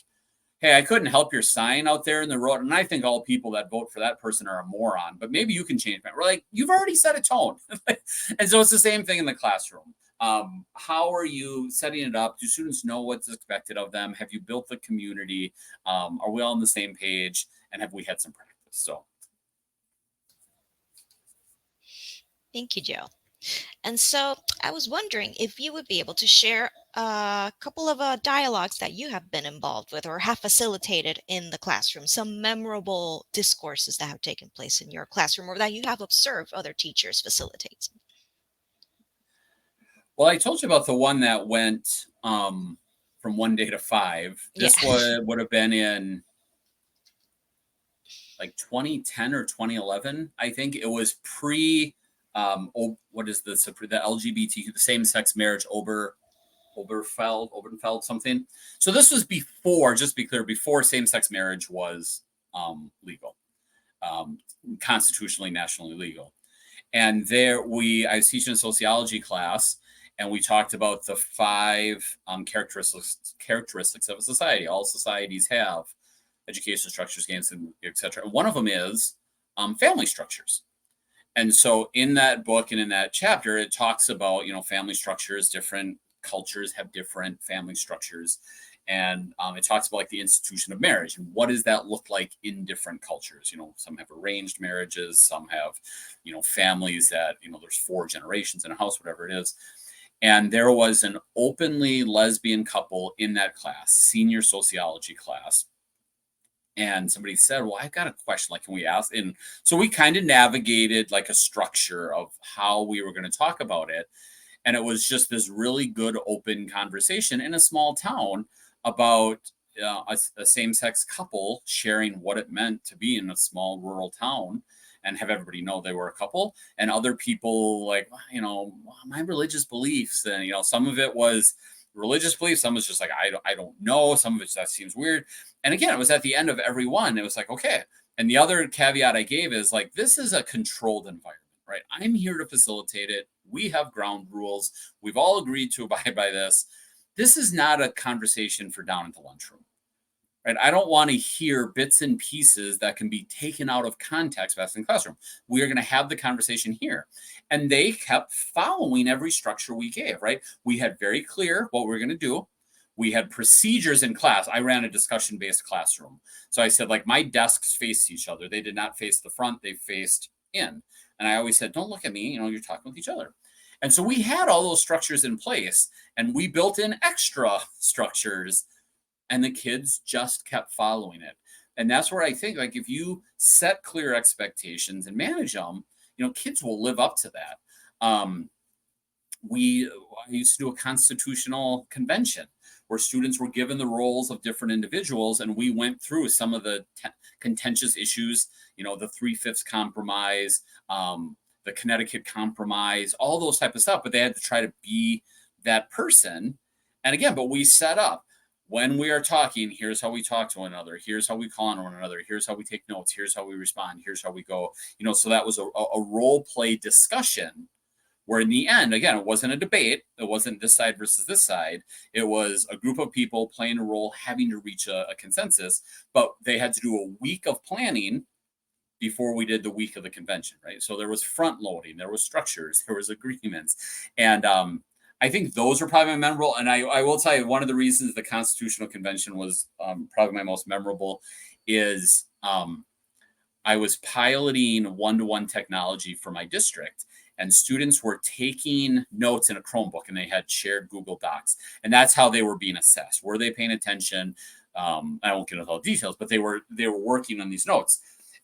hey, I couldn't help your sign out there in the road. And I think all people that vote for that person are a moron, but maybe you can change that. We're like, you've already set a tone. And so it's the same thing in the classroom. How are you setting it up? Do students know what's expected of them? Have you built the community? Are we all on the same page? And have we had some practice? So. Thank you, Joe. And so I was wondering if you would be able to share a couple of dialogues that you have been involved with or have facilitated in the classroom, some memorable discourses that have taken place in your classroom or that you have observed other teachers facilitate. Well, I told you about the one that went from 1 day to 5. This would have been in like 2010 or 2011. I think it was pre what is this? The LGBT, the same-sex marriage, Oberfeld something. So this was before, just to be clear, before same-sex marriage was legal, constitutionally, nationally legal. And I was teaching a sociology class, and we talked about the 5 characteristics of a society. All societies have education structures, games, and et cetera. And one of them is family structures. And so in that book and in that chapter, it talks about, family structures. Different cultures have different family structures. And it talks about like the institution of marriage and what does that look like in different cultures. Some have arranged marriages, some have, families that, there's 4 generations in a house, whatever it is. And there was an openly lesbian couple in that class, senior sociology class. And somebody said, well, I've got a question, like, can we ask? And so we kind of navigated like a structure of how we were going to talk about it. And it was just this really good open conversation in a small town about a same-sex couple sharing what it meant to be in a small rural town and have everybody know they were a couple, and other people like, my religious beliefs. And, some of it was religious beliefs. Some was just like, I don't know. Some of it that seems weird. And again, it was at the end of every one. It was like, okay. And the other caveat I gave is like, this is a controlled environment, right? I'm here to facilitate it. We have ground rules. We've all agreed to abide by this. This is not a conversation for down at the lunchroom, right? I don't want to hear bits and pieces that can be taken out of context best in the classroom. We are going to have the conversation here. And they kept following every structure we gave, right? We had very clear what we were going to do. We had procedures in class. I ran a discussion-based classroom. So I said, like, my desks faced each other. They did not face the front. They faced in. And I always said, don't look at me. You're talking with each other. And so we had all those structures in place, and we built in extra structures, and the kids just kept following it. And that's where I think, like, if you set clear expectations and manage them, kids will live up to that. I used to do a constitutional convention where students were given the roles of different individuals, and we went through some of the contentious issues, the 3/5 compromise, the Connecticut compromise, all those type of stuff, but they had to try to be that person. And again, but we set up, when we are talking, here's how we talk to one another. Here's how we call on one another. Here's how we take notes. Here's how we respond. Here's how we go. So that was a role play discussion where in the end, again, it wasn't a debate. It wasn't this side versus this side. It was a group of people playing a role, having to reach a consensus, but they had to do a week of planning before we did the week of the convention, right? So there was front loading, there was structures, there was agreements. And I think those are probably memorable. And I will tell you, one of the reasons the Constitutional Convention was probably my most memorable is I was piloting one-to-one technology for my district, and students were taking notes in a Chromebook, and they had shared Google Docs. And that's how they were being assessed. Were they paying attention? I won't get into all the details, but they were working on these notes.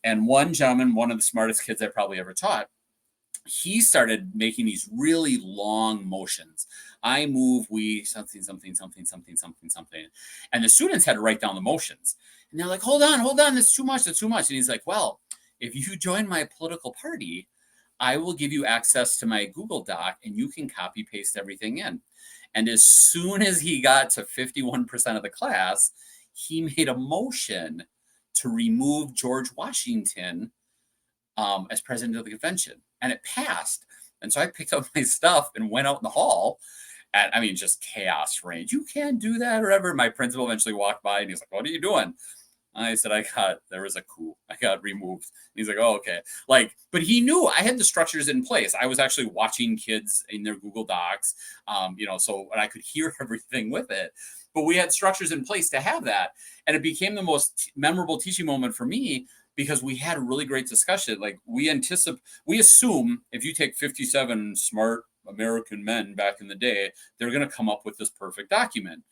And one gentleman, one of the smartest kids I probably ever taught, he started making these really long motions. I move, we, something, something, something, something, something, something. And the students had to write down the motions. And they're like, hold on, that's too much, that's too much. And he's like, well, if you join my political party, I will give you access to my Google Doc and you can copy paste everything in. And as soon as he got to 51% of the class, he made a motion to remove George Washington as president of the convention. And it passed. And so I picked up my stuff and went out in the hall. And I mean, just chaos reigned. You can't do that or whatever. My principal eventually walked by and he's like, what are you doing? And I said, there was a coup. I got removed. And he's like, oh, okay. But he knew I had the structures in place. I was actually watching kids in their Google Docs, so and I could hear everything with it. But we had structures in place to have that. And it became the most memorable teaching moment for me because we had a really great discussion. Like we assume if you take 57 smart American men back in the day, they're going to come up with this perfect document.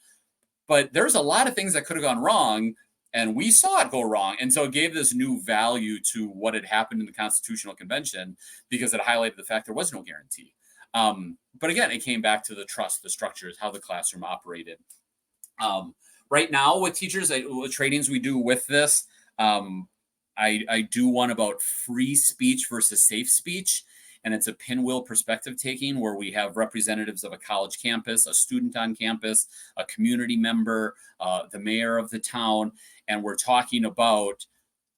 But there's a lot of things that could have gone wrong. And we saw it go wrong. And so it gave this new value to what had happened in the Constitutional Convention because it highlighted the fact there was no guarantee. But again, it came back to the trust, the structures, how the classroom operated. Right now with teachers, with trainings we do with this, I do one about free speech versus safe speech. And it's a pinwheel perspective taking where we have representatives of a college campus, a student on campus, a community member, the mayor of the town. And we're talking about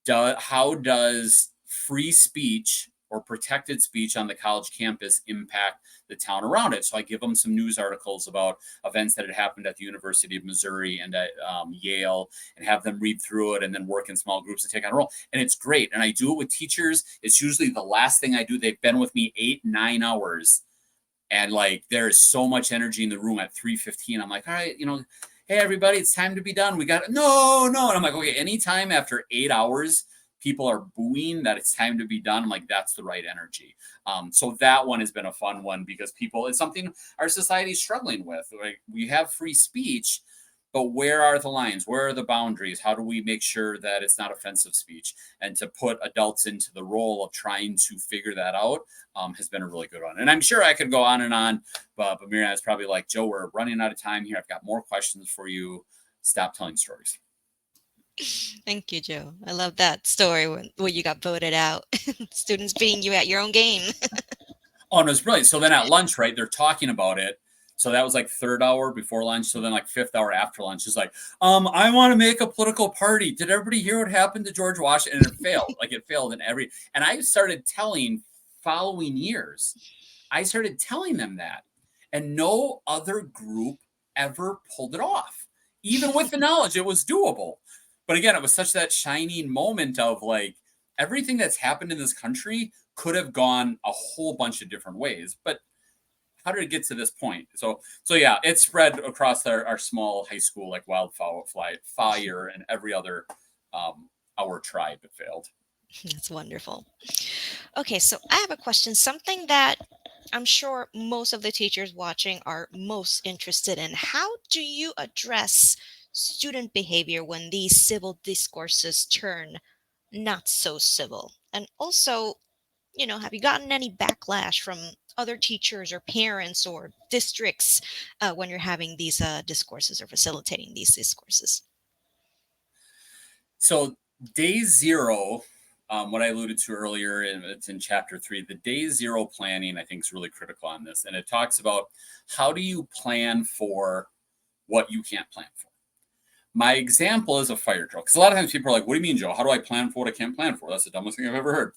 how does free speech or protected speech on the college campus impact the town around it. So I give them some news articles about events that had happened at the University of Missouri and at Yale and have them read through it and then work in small groups to take on a role. And it's great. And I do it with teachers. It's usually the last thing I do. They've been with me 8-9 hours. And there is so much energy in the room at 3:15. I'm like, all right, hey, everybody, it's time to be done. We got it. No. And I'm like, okay, anytime after 8 hours, people are booing that it's time to be done. I'm like, that's the right energy. So that one has been a fun one because it's something our society is struggling with. We have free speech, but where are the lines? Where are the boundaries? How do we make sure that it's not offensive speech? And to put adults into the role of trying to figure that out has been a really good one. And I'm sure I could go on, but Miriam is probably like, Joe, we're running out of time here. I've got more questions for you. Stop telling stories. Thank you, Joe. I love that story where you got voted out. Students beating you at your own game. Oh, and it was brilliant. So then at lunch, right, they're talking about it. So that was like third hour before lunch. So then like fifth hour after lunch is like, I want to make a political party. Did everybody hear what happened to George Washington? And it failed. Like it failed in every, and I started telling following years, I started telling them that. And no other group ever pulled it off, even with the knowledge it was doable. But again, it was such that shining moment of like everything that's happened in this country could have gone a whole bunch of different ways. But how did it get to this point? So yeah, it spread across our small high school like wildfire, and every other our tribe it failed. That's wonderful. Okay, so I have a question, something that I'm sure most of the teachers watching are most interested in. How do you address student behavior when these civil discourses turn not so civil? And also, have you gotten any backlash from other teachers or parents or districts when you're having these discourses or facilitating these discourses? So day zero, what I alluded to earlier, and it's in chapter 3, the day zero planning, I think is really critical on this. And it talks about how do you plan for what you can't plan for. My example is a fire drill. Because a lot of times people are like, what do you mean, Joe? How do I plan for what I can't plan for? That's the dumbest thing I've ever heard.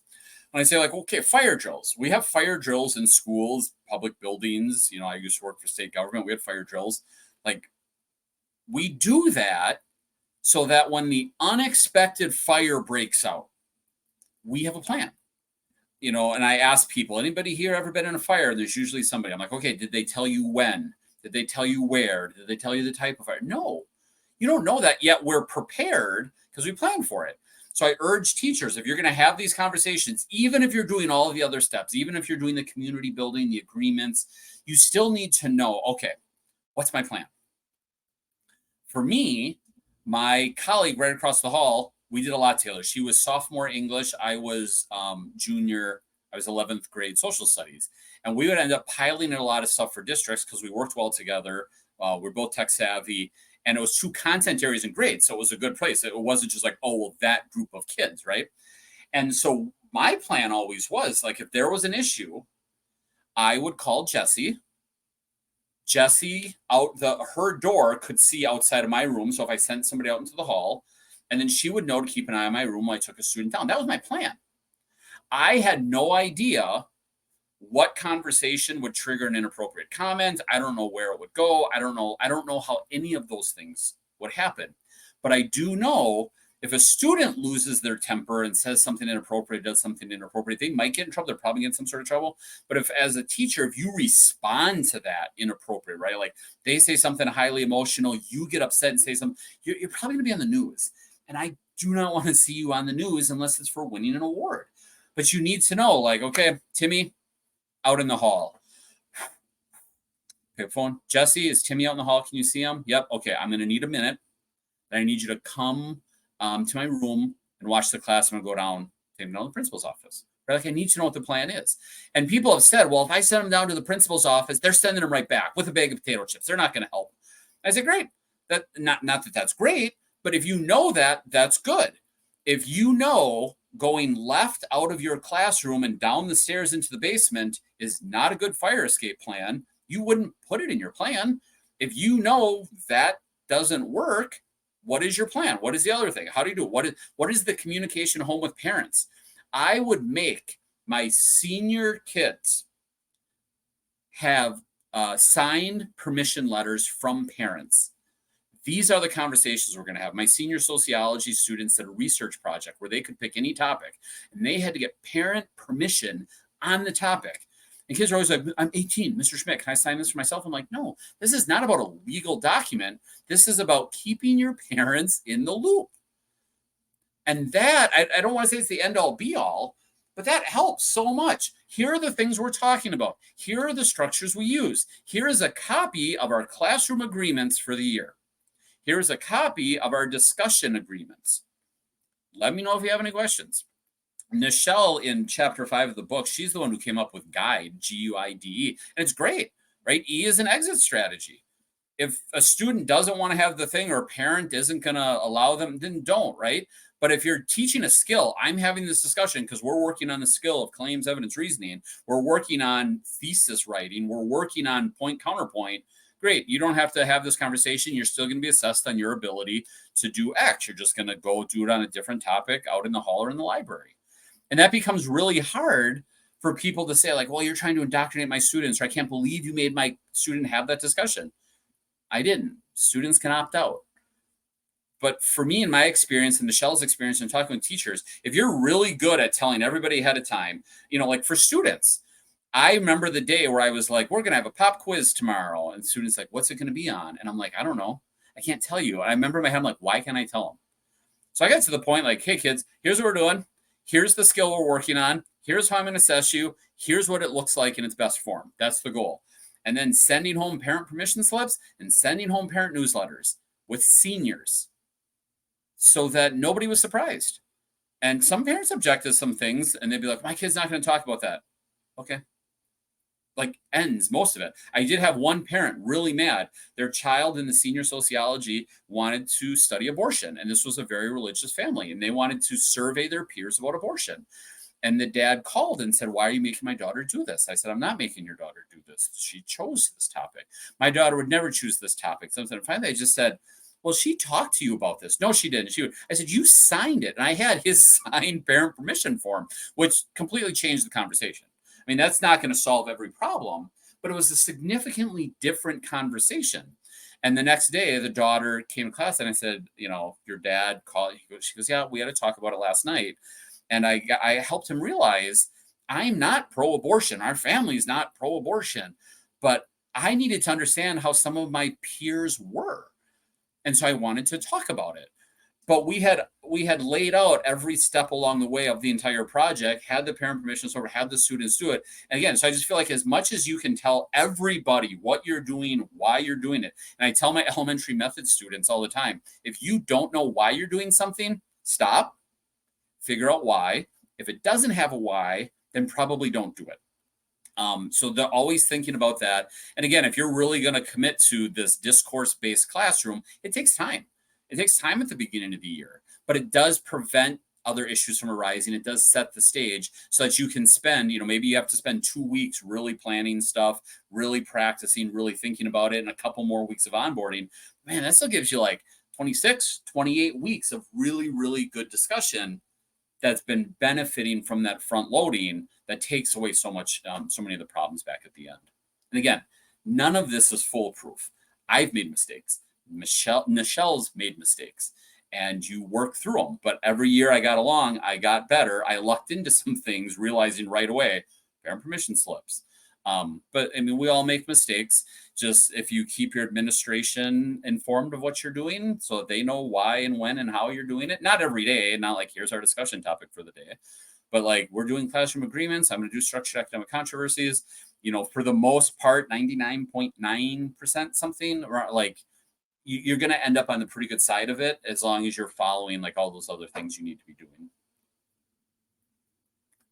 When I say like, okay, fire drills. We have fire drills in schools, public buildings. I used to work for state government. We had fire drills. Like, we do that so that when the unexpected fire breaks out, we have a plan. And I ask people, anybody here ever been in a fire? And there's usually somebody. I'm like, okay, did they tell you when? Did they tell you where? Did they tell you the type of fire? No, you don't know that yet. We're prepared because we planned for it. So I urge teachers, if you're going to have these conversations, even if you're doing all of the other steps, even if you're doing the community building, the agreements, you still need to know, okay, what's my plan? For me, my colleague right across the hall, we did a lot together. She was sophomore English. I was junior. I was 11th grade social studies. And we would end up piling in a lot of stuff for districts because we worked well together. We're both tech savvy. And it was 2 content areas and grades. So it was a good place. It wasn't just like, oh, well, that group of kids, right? And so my plan always was like, if there was an issue, I would call Jessie. Jessie her door could see outside of my room. So if I sent somebody out into the hall, and then she would know to keep an eye on my room while I took a student down. That was my plan. I had no idea what conversation would trigger an inappropriate comment. I don't know where it would go. I don't know how any of those things would happen. But I do know if a student loses their temper and says something inappropriate, does something inappropriate, they might get in trouble. They're probably getting some sort of trouble. But if as a teacher, if you respond to that inappropriate, right? Like they say something highly emotional, you get upset and say something, you're probably going to be on the news. And I do not want to see you on the news unless it's for winning an award. But you need to know, like, okay, Timmy, out in the hall. Okay, phone. Jessie, is Timmy out in the hall? Can you see him? Yep. Okay, I'm going to need a minute. Then I need you to come to my room and watch the class. I'm going to go down, take him down to the principal's office. Right? Like, I need to know what the plan is. And people have said, well, if I send him down to the principal's office, they're sending him right back with a bag of potato chips. They're not going to help. I said, great. Not that that's great, but if you know that, that's good. If you know going left out of your classroom and down the stairs into the basement is not a good fire escape plan, you wouldn't put it in your plan. If you know that doesn't work, what is your plan? What is the other thing? How do you do it? What is the communication home with parents? I would make my senior kids have signed permission letters from parents. These are the conversations we're going to have. My senior sociology students did a research project where they could pick any topic, and they had to get parent permission on the topic. And kids are always like, I'm 18, Mr. Schmidt, can I sign this for myself? I'm like, no, this is not about a legal document. This is about keeping your parents in the loop. And that, I don't want to say it's the end all be all, but that helps so much. Here are the things we're talking about. Here are the structures we use. Here is a copy of our classroom agreements for the year. Here's a copy of our discussion agreements. Let me know if you have any questions. Nichelle in chapter 5 of the book, she's the one who came up with GUIDE, Guide, and it's great, right? E is an exit strategy. If a student doesn't want to have the thing or a parent isn't going to allow them, then don't, right? But if you're teaching a skill, I'm having this discussion because we're working on the skill of claims, evidence, reasoning. We're working on thesis writing. We're working on point, counterpoint. Great. You don't have to have this conversation. You're still going to be assessed on your ability to do X. You're just going to go do it on a different topic out in the hall or in the library. And that becomes really hard for people to say, like, well, you're trying to indoctrinate my students, or I can't believe you made my student have that discussion. I didn't. Students can opt out. But for me, in my experience and Nichelle's experience in talking with teachers, if you're really good at telling everybody ahead of time, like for students, I remember the day where I was like, we're going to have a pop quiz tomorrow. And students like, what's it going to be on? And I'm like, I don't know. I can't tell you. And I remember in my head, I'm like, why can't I tell them? So I got to the point like, hey, kids, here's what we're doing. Here's the skill we're working on. Here's how I'm going to assess you. Here's what it looks like in its best form. That's the goal. And then sending home parent permission slips and sending home parent newsletters with seniors so that nobody was surprised. And some parents objected to some things and they'd be like, my kid's not going to talk about that. Okay. Like ends most of it. I did have one parent really mad. Their child in the senior sociology wanted to study abortion. And this was a very religious family. And they wanted to survey their peers about abortion. And the dad called and said, why are you making my daughter do this? I said, I'm not making your daughter do this. She chose this topic. My daughter would never choose this topic. So finally, I just said, well, she talked to you about this. No, she didn't. I said, you signed it. And I had his signed parent permission form, which completely changed the conversation. I mean, that's not going to solve every problem, but it was a significantly different conversation. And the next day, the daughter came to class and I said, your dad called. She goes, yeah, we had to talk about it last night. And I helped him realize I'm not pro-abortion. Our family is not pro-abortion. But I needed to understand how some of my peers were. And so I wanted to talk about it. But we had laid out every step along the way of the entire project, had the parent permission server, had the students do it. And again, so I just feel like as much as you can tell everybody what you're doing, why you're doing it. And I tell my elementary method students all the time, if you don't know why you're doing something, stop, figure out why. If it doesn't have a why, then probably don't do it. So they're always thinking about that. And again, if you're really going to commit to this discourse-based classroom, it takes time. It takes time at the beginning of the year, but it does prevent other issues from arising. It does set the stage so that you can spend, maybe you have to spend 2 weeks really planning stuff, really practicing, really thinking about it, and a couple more weeks of onboarding. Man, that still gives you like 26, 28 weeks of really, really good discussion that's been benefiting from that front loading that takes away so many of the problems back at the end. And again, none of this is foolproof. I've made mistakes. Nichelle's made mistakes, and you work through them. But every year I got along, I got better. I lucked into some things, realizing right away, parent permission slips. But I mean, we all make mistakes. Just if you keep your administration informed of what you're doing so that they know why and when and how you're doing it, not every day, not like here's our discussion topic for the day, but like we're doing classroom agreements. I'm going to do structured academic controversies, for the most part, 99.9% something, or like you're going to end up on the pretty good side of it as long as you're following like all those other things you need to be doing.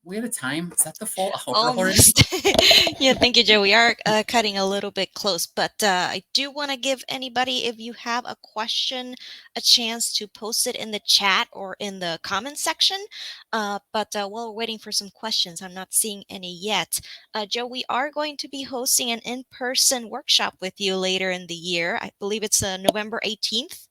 We had a time. Is that the full hour almost? Yeah, thank you, Joe. We are cutting a little bit close, but I do want to give anybody, if you have a question, a chance to post it in the chat or in the comment section. But while we're waiting for some questions, I'm not seeing any yet. Joe, we are going to be hosting an in-person workshop with you later in the year. I believe it's November 18th.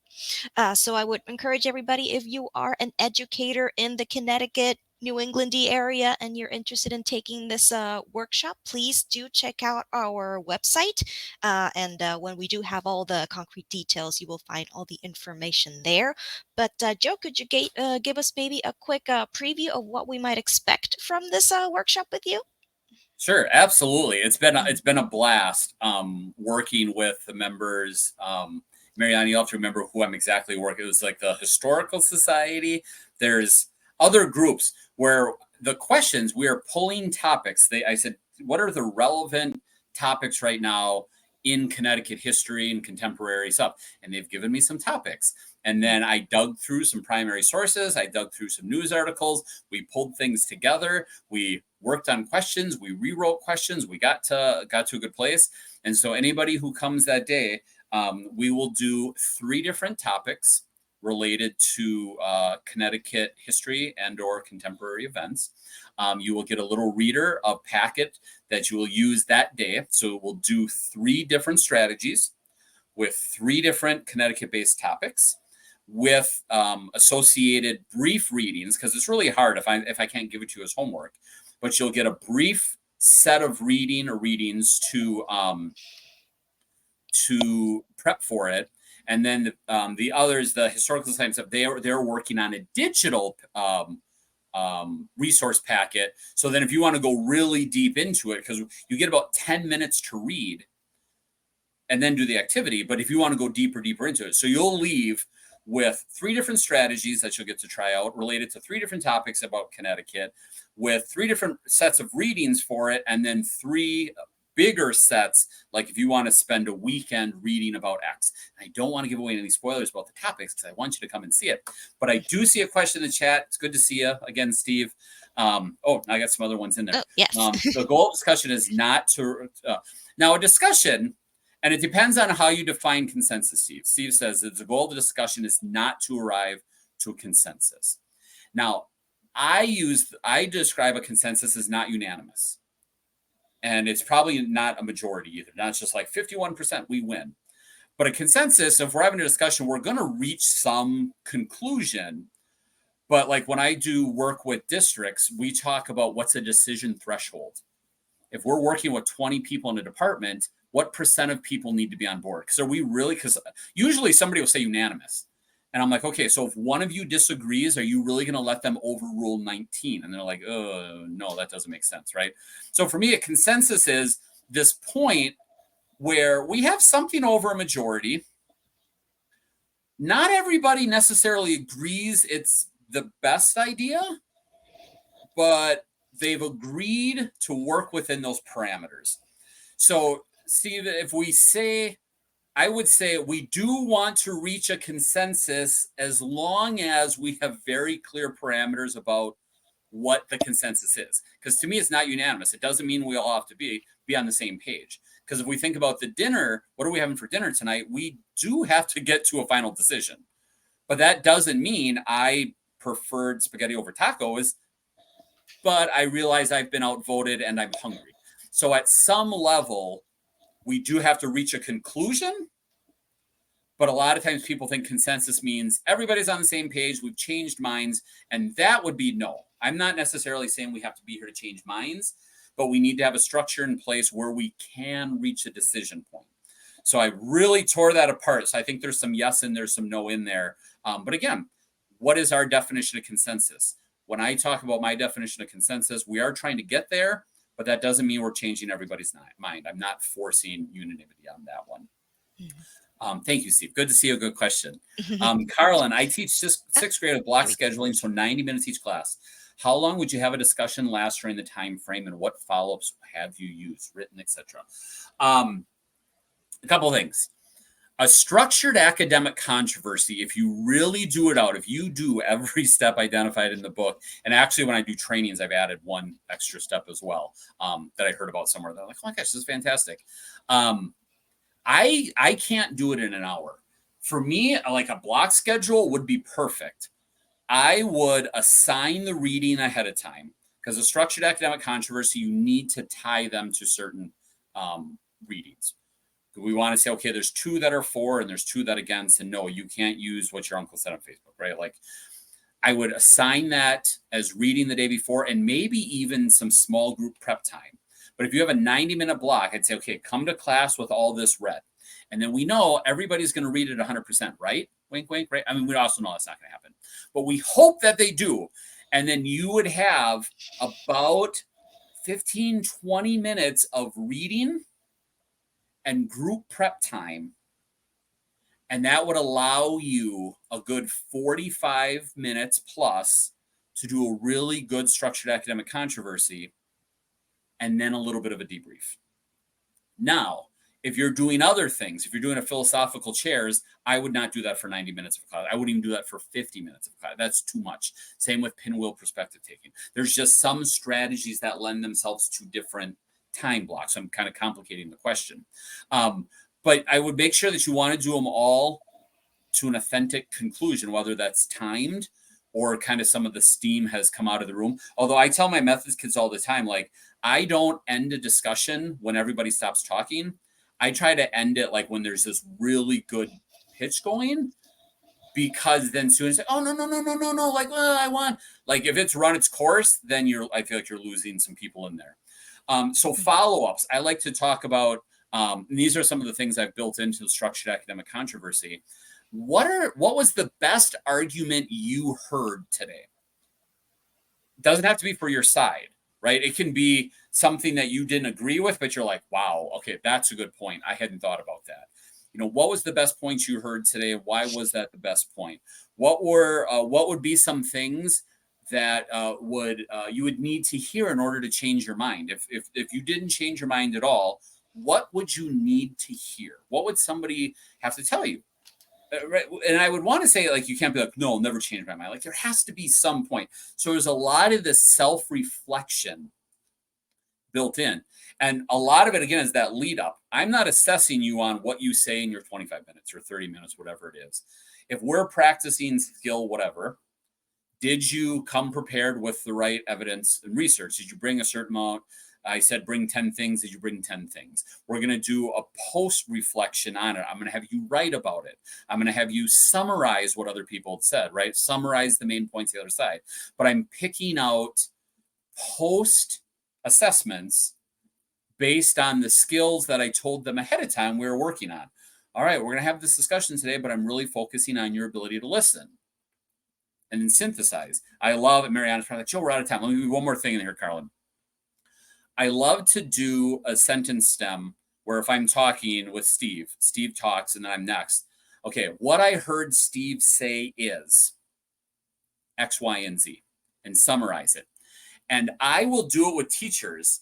So I would encourage everybody, if you are an educator in the Connecticut, New Englandy area and you're interested in taking this workshop, please do check out our website. And when we do have all the concrete details, you will find all the information there. But Joe, could you give us maybe a quick preview of what we might expect from this workshop with you? Sure, absolutely. It's been a blast working with the members. Marianne, you'll have to remember who I'm exactly working. It was like the Historical Society. There's other groups where the questions, we are pulling topics. I said, what are the relevant topics right now in Connecticut history and contemporary stuff. And they've given me some topics. And then I dug through some primary sources. I dug through some news articles. We pulled things together. We worked on questions. We rewrote questions. We got to a good place. And so anybody who comes that day, we will do 3 different topics related to Connecticut history and or contemporary events. You will get a little reader, a packet that you will use that day. So we'll do 3 different strategies with 3 different Connecticut-based topics with associated brief readings, because it's really hard if I can't give it to you as homework, but you'll get a brief set of readings to prep for it. And then the others, the historical science stuff, they're working on a digital resource packet. So then if you want to go really deep into it, because you get about 10 minutes to read and then do the activity. But if you want to go deeper into it, so you'll leave with 3 different strategies that you'll get to try out related to 3 different topics about Connecticut, with 3 different sets of readings for it, and then 3 bigger sets, like if you want to spend a weekend reading about X. I don't want to give away any spoilers about the topics because I want you to come and see it. But I do see a question in the chat. It's good to see you again, Steve. I got some other ones in there. Oh, yes. The goal of discussion is not to now a discussion, and it depends on how you define consensus, Steve. Steve says that the goal of the discussion is not to arrive to a consensus. Now, I describe a consensus as not unanimous. And it's probably not a majority either. Not just like 51%, we win. But a consensus, if we're having a discussion, we're going to reach some conclusion. But like when I do work with districts, we talk about what's a decision threshold. If we're working with 20 people in a department, what percent of people need to be on board? Because usually somebody will say unanimous. And I'm like, okay, so if one of you disagrees, are you really going to let them overrule 19? And they're like, oh, no, that doesn't make sense, right? So for me, a consensus is this point where we have something over a majority. Not everybody necessarily agrees it's the best idea, but they've agreed to work within those parameters. So, Steve, I would say we do want to reach a consensus as long as we have very clear parameters about what the consensus is. Because to me, it's not unanimous. It doesn't mean we all have to be on the same page. Because if we think about the dinner, what are we having for dinner tonight? We do have to get to a final decision. But that doesn't mean I preferred spaghetti over tacos, but I realize I've been outvoted and I'm hungry. So at some level, we do have to reach a conclusion, but a lot of times people think consensus means everybody's on the same page, we've changed minds, and that would be no. I'm not necessarily saying we have to be here to change minds, but we need to have a structure in place where we can reach a decision point. So I really tore that apart. So I think there's some yes and there's some no in there. But again, what is our definition of consensus? When I talk about my definition of consensus, we are trying to get there, but that doesn't mean we're changing everybody's mind. I'm not forcing unanimity on that one. Thank you, Steve. Good to see you. Good question. Carlin, I teach 6th grade of block scheduling, so 90 minutes each class. How long would you have a discussion last during the time frame, and what follow-ups have you used, written, etc.? A couple of things. A structured academic controversy, if you really do it out, if you do every step identified in the book, and actually when I do trainings, I've added one extra step as well that I heard about somewhere. They're like, oh my gosh, this is fantastic. I can't do it in an hour. For me, like a block schedule would be perfect. I would assign the reading ahead of time, because a structured academic controversy, you need to tie them to certain readings. We want to say, okay, there's 2 that are for and there's 2 that against, and no, you can't use what your uncle said on Facebook, right? Like I would assign that as reading the day before, and maybe even some small group prep time. But if you have a 90-minute block, I'd say, okay, come to class with all this read. And then we know everybody's going to read it 100%, right? Wink, wink, right? I mean, we also know that's not going to happen. But we hope that they do. And then you would have about 15, 20 minutes of reading and group prep time. And that would allow you a good 45 minutes plus to do a really good structured academic controversy, and then a little bit of a debrief. Now, If you're doing other things, if you're doing a philosophical chairs, I would not do that for 90 minutes of class. I wouldn't even do that for 50 minutes of class. That's too much. Same with pinwheel perspective taking. There's just some strategies that lend themselves to different time blocks. I'm kind of complicating the question. But I would make sure that you want to do them all to an authentic conclusion, whether that's timed or kind of some of the steam has come out of the room. Although I tell my methods kids all the time, like, I don't end a discussion when everybody stops talking. I try to end it like when there's this really good pitch going, because then students say, oh, no, like, I want, like, if it's run its course, then I feel like you're losing some people in there. So follow-ups, I like to talk about, and these are some of the things I've built into the structured academic controversy. What was the best argument you heard today? Doesn't have to be for your side, right? It can be something that you didn't agree with, but you're like, wow, okay, that's a good point. I hadn't thought about that. What was the best points you heard today? Why was that the best point? What would be some things that you would need to hear in order to change your mind? If you didn't change your mind at all, what would you need to hear? What would somebody have to tell you? Right. And I would want to say, like, you can't be like, no, I'll never change my mind. Like, there has to be some point. So there's a lot of this self-reflection built in. And a lot of it, again, is that lead up. I'm not assessing you on what you say in your 25 minutes or 30 minutes, whatever it is. If we're practicing skill, whatever, did you come prepared with the right evidence and research? Did you bring a certain amount? I said, bring 10 things. Did you bring 10 things? We're going to do a post reflection on it. I'm going to have you write about it. I'm going to have you summarize what other people had said, right? Summarize the main points of the other side. But I'm picking out post assessments based on the skills that I told them ahead of time we were working on. All right, we're going to have this discussion today, but I'm really focusing on your ability to listen and then synthesize. I love it. Mariana's probably like, Joe, we're out of time. Let me do one more thing in here, Carlin. I love to do a sentence stem where if I'm talking with Steve talks and then I'm next. Okay, what I heard Steve say is X, Y, and Z, and summarize it. And I will do it with teachers.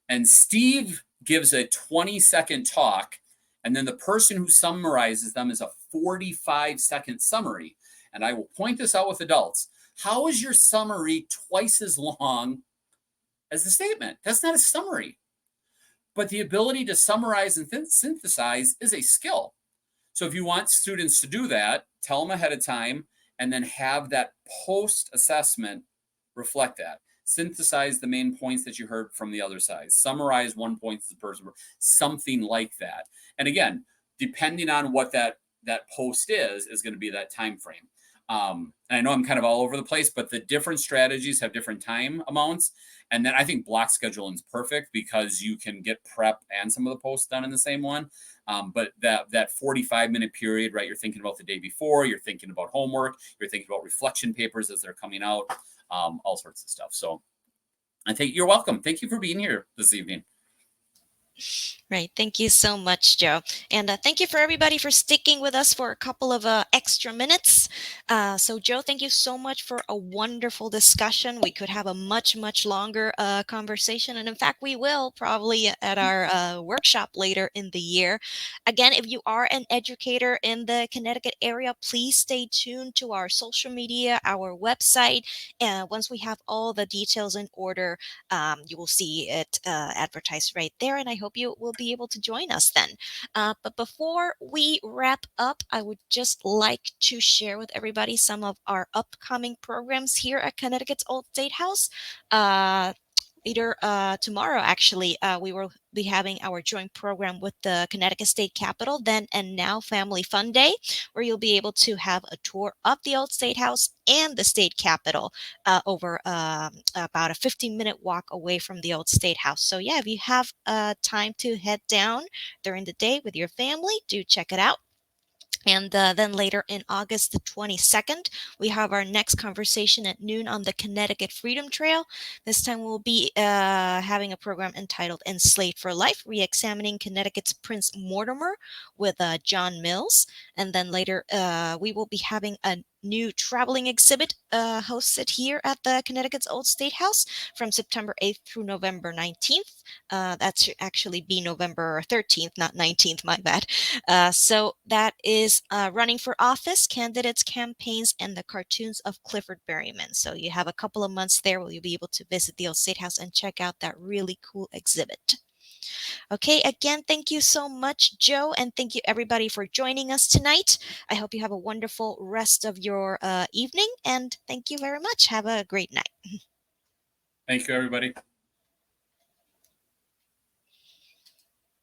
And Steve gives a 20-second talk, and then the person who summarizes them is a 45-second summary. And I will point this out with adults. How is your summary twice as long as the statement? That's not a summary. But the ability to summarize and synthesize is a skill. So if you want students to do that, tell them ahead of time, and then have that post-assessment reflect that. Synthesize the main points that you heard from the other side. Summarize one point as a person, something like that. And again, depending on what that post is going to be that time frame. And I know I'm kind of all over the place, but the different strategies have different time amounts. And then I think block scheduling is perfect because you can get prep and some of the posts done in the same one. But that 45-minute period, right? You're thinking about the day before, you're thinking about homework, you're thinking about reflection papers as they're coming out, all sorts of stuff. So I think you're welcome. Thank you for being here this evening. Right. Thank you so much, Joe. And thank you for everybody for sticking with us for a couple of extra minutes. So, Joe, thank you so much for a wonderful discussion. We could have a much, much longer conversation. And in fact, we will probably at our workshop later in the year. Again, if you are an educator in the Connecticut area, please stay tuned to our social media, our website. And once we have all the details in order, you will see it advertised right there. And I hope you will be able to join us then. But before we wrap up, I would just like to share with everybody some of our upcoming programs here at Connecticut's Old State House. Later tomorrow, actually, we will be having our joint program with the Connecticut State Capitol, Then and Now Family Fun Day, where you'll be able to have a tour of the Old State House and the State Capitol over about a 15-minute walk away from the Old State House. So yeah, if you have time to head down during the day with your family, do check it out. And then later in August the 22nd, we have our next conversation at noon on the Connecticut Freedom Trail. This time we'll be having a program entitled Enslaved for Life, Re-examining Connecticut's Prince Mortimer with John Mills. And then later we will be having a new traveling exhibit hosted here at the Connecticut's Old State House from September 8th through November 19th. That should actually be November 13th, not 19th, my bad. So that is running for office, candidates, campaigns, and the cartoons of Clifford Berryman. So you have a couple of months there where you'll be able to visit the Old State House and check out that really cool exhibit. Okay, again, thank you so much, Joe, and thank you everybody for joining us tonight. I hope you have a wonderful rest of your evening, and thank you very much. Have a great night. Thank you, everybody.